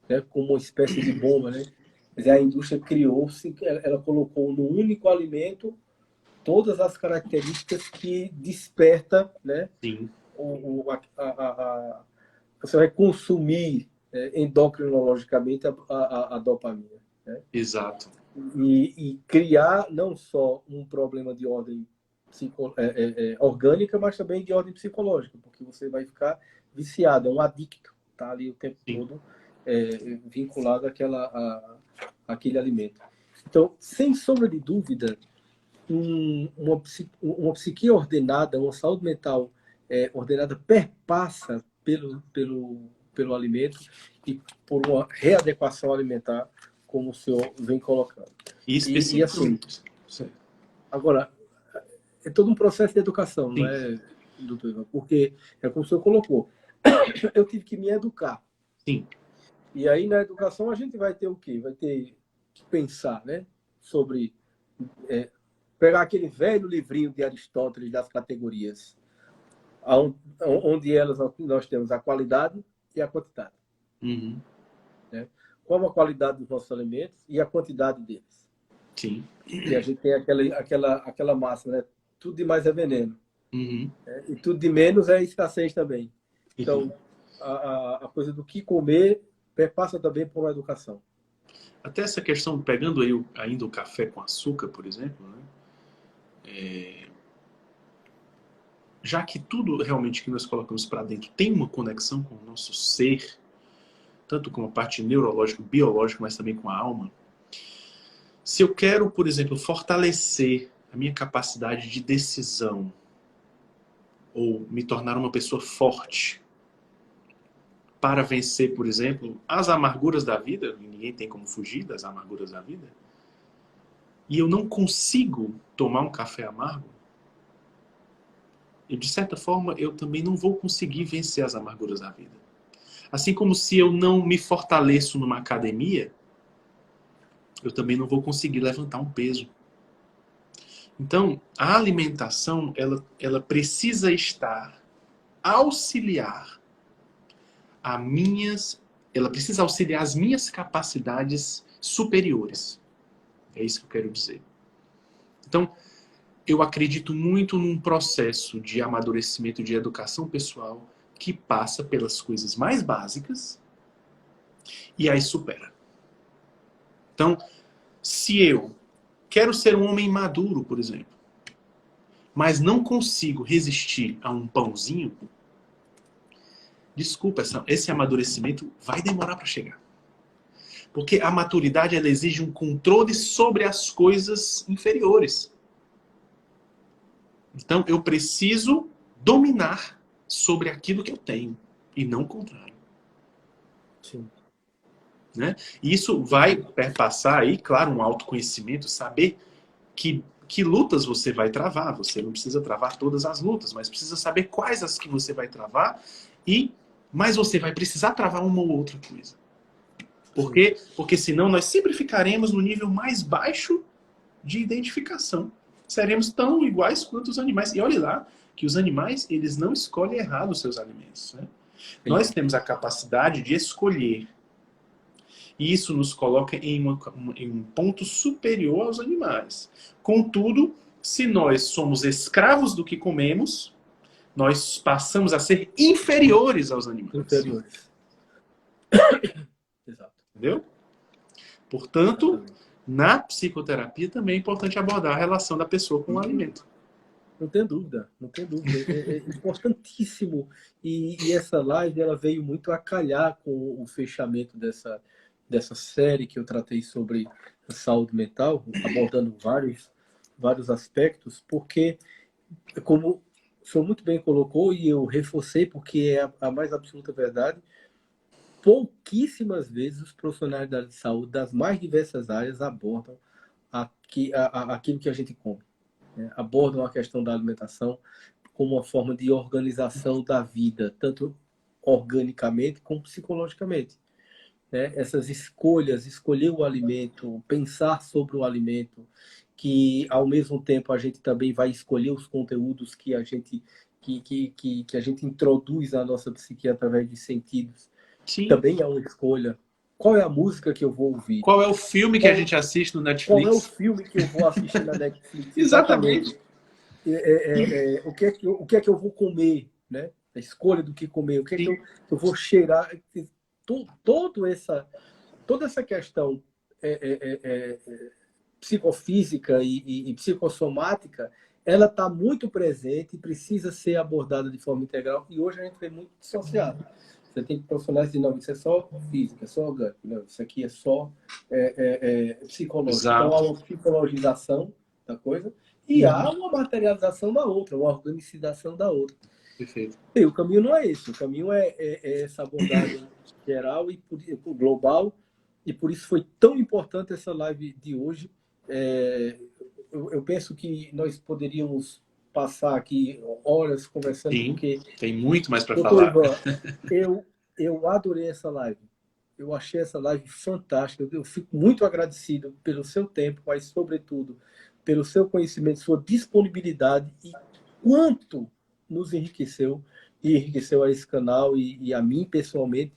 né, como uma espécie de bomba, né? A indústria criou-se, ela colocou no único alimento todas as características que desperta, né? Sim. Você vai consumir endocrinologicamente a dopamina. Né? Exato. E criar não só um problema de ordem orgânica, mas também de ordem psicológica, porque você vai ficar viciado, é um adicto, tá ali o tempo todo vinculado àquele alimento. Então, sem sombra de dúvida, uma psique ordenada, uma saúde mental ordenada perpassa pelo alimento e por uma readequação alimentar, como o senhor vem colocando. E assim, agora, é todo um processo de educação, não é, doutor Ivan? Porque é como o senhor colocou, eu tive que me educar. Sim. E aí, na educação, a gente vai ter o quê? Vai ter que pensar, né, sobre pegar aquele velho livrinho de Aristóteles das categorias, onde nós temos a qualidade e a quantidade. Né? Como a qualidade dos nossos alimentos e a quantidade deles. Sim. E a gente tem aquela máxima, né? Tudo demais é veneno. E tudo de menos é escassez também. Então, a coisa do que comer perpassa também por uma educação. Até essa questão, pegando aí ainda o café com açúcar, por exemplo, né? Já que tudo realmente que nós colocamos para dentro tem uma conexão com o nosso ser, tanto com a parte neurológica, biológica, mas também com a alma. Se eu quero, por exemplo, fortalecer a minha capacidade de decisão ou me tornar uma pessoa forte para vencer, por exemplo, as amarguras da vida, ninguém tem como fugir das amarguras da vida, e eu não consigo tomar um café amargo, e de certa forma eu também não vou conseguir vencer as amarguras da vida. Assim como se eu não me fortaleço numa academia, eu também não vou conseguir levantar um peso. Então, a alimentação, ela precisa estar auxiliar ela precisa auxiliar as minhas capacidades superiores. É isso que eu quero dizer. Então, eu acredito muito num processo de amadurecimento de educação pessoal que passa pelas coisas mais básicas e aí supera. Então, se eu quero ser um homem maduro, por exemplo, mas não consigo resistir a um pãozinho, desculpa, esse amadurecimento vai demorar para chegar. Porque a maturidade, ela exige um controle sobre as coisas inferiores. Então, eu preciso dominar sobre aquilo que eu tenho, e não o contrário. Sim. Né? E isso vai perpassar aí, claro, um autoconhecimento, saber que lutas você vai travar. Você não precisa travar todas as lutas, mas precisa saber quais as que você vai travar, mas você vai precisar travar uma ou outra coisa. Por quê? Porque senão nós sempre ficaremos no nível mais baixo de identificação. Seremos tão iguais quanto os animais. E olhe lá que os animais, eles não escolhem errado os seus alimentos. Né? Nós temos a capacidade de escolher. E isso nos coloca em um ponto superior aos animais. Contudo, se nós somos escravos do que comemos, nós passamos a ser inferiores aos animais. Inferiores. Exato. Entendeu? Portanto, na psicoterapia também é importante abordar a relação da pessoa com o alimento. Não tem dúvida, não tem dúvida. É importantíssimo. E essa live ela veio muito a calhar com o fechamento dessa série que eu tratei sobre a saúde mental, abordando vários aspectos, porque, como o senhor muito bem colocou, e eu reforcei porque é a mais absoluta verdade, pouquíssimas vezes os profissionais da saúde das mais diversas áreas abordam aquilo que a gente come. Né? Abordam a questão da alimentação como uma forma de organização da vida, tanto organicamente como psicologicamente. Né? Essas escolhas, escolher o alimento, pensar sobre o alimento, que ao mesmo tempo a gente também vai escolher os conteúdos que a gente introduz na nossa psique através de sentidos. Sim. Também é uma escolha. Qual é a música que eu vou ouvir? Qual é o filme que a gente assiste no Netflix? Qual é o filme que eu vou assistir na Netflix? Exatamente. O que é que eu vou comer? Né? A escolha do que comer. O que é que eu vou cheirar? Toda essa questão psicofísica e psicossomática, ela está muito presente e precisa ser abordada de forma integral. E hoje a gente vê muito dissociado. Você tem profissionais que dizem, não, isso é só física, é só orgânico. Não, isso aqui é só psicológico. Exato. Então, há uma psicologização da coisa e há uma materialização da outra, uma organização da outra. Perfeito. E o caminho não é esse. O caminho é essa abordagem geral e global. E por isso foi tão importante essa live de hoje. Eu penso que nós poderíamos passar aqui horas conversando. Sim, porque tem muito mais para falar. Ivan, eu adorei essa live. Eu achei essa live fantástica. Eu fico muito agradecido pelo seu tempo, mas, sobretudo, pelo seu conhecimento, sua disponibilidade e quanto nos enriqueceu e enriqueceu a esse canal e a mim pessoalmente,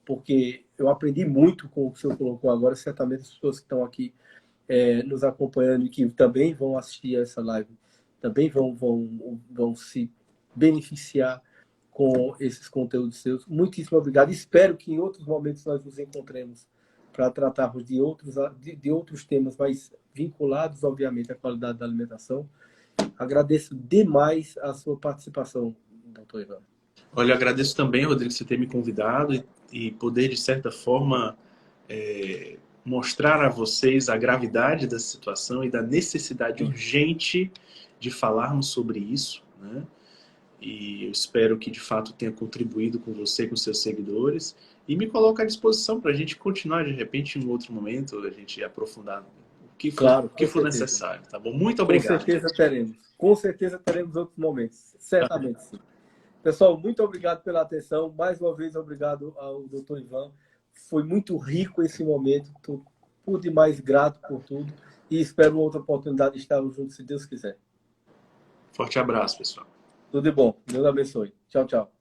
porque eu aprendi muito com o que o senhor colocou agora. Certamente as pessoas que estão aqui nos acompanhando e que também vão assistir a essa live também vão se beneficiar com esses conteúdos seus. Muitíssimo obrigado. Espero que em outros momentos nós nos encontremos para tratarmos de outros temas mais vinculados, obviamente, à qualidade da alimentação. Agradeço demais a sua participação, doutor Ivan. Olha, eu agradeço também, Rodrigo, você ter me convidado e poder, de certa forma, mostrar a vocês a gravidade da situação e da necessidade urgente de falarmos sobre isso, né? E eu espero que, de fato, tenha contribuído com você, com seus seguidores, e me coloco à disposição para a gente continuar, de repente, em um outro momento, a gente aprofundar o que for necessário, tá bom? Muito obrigado. Com certeza teremos outros momentos, certamente sim. Pessoal, muito obrigado pela atenção. Mais uma vez, obrigado ao Dr. Ivan. Foi muito rico esse momento. Estou por demais grato por tudo. E espero uma outra oportunidade de estarmos juntos, se Deus quiser. Forte abraço, pessoal. Tudo de bom. Deus abençoe. Tchau, tchau.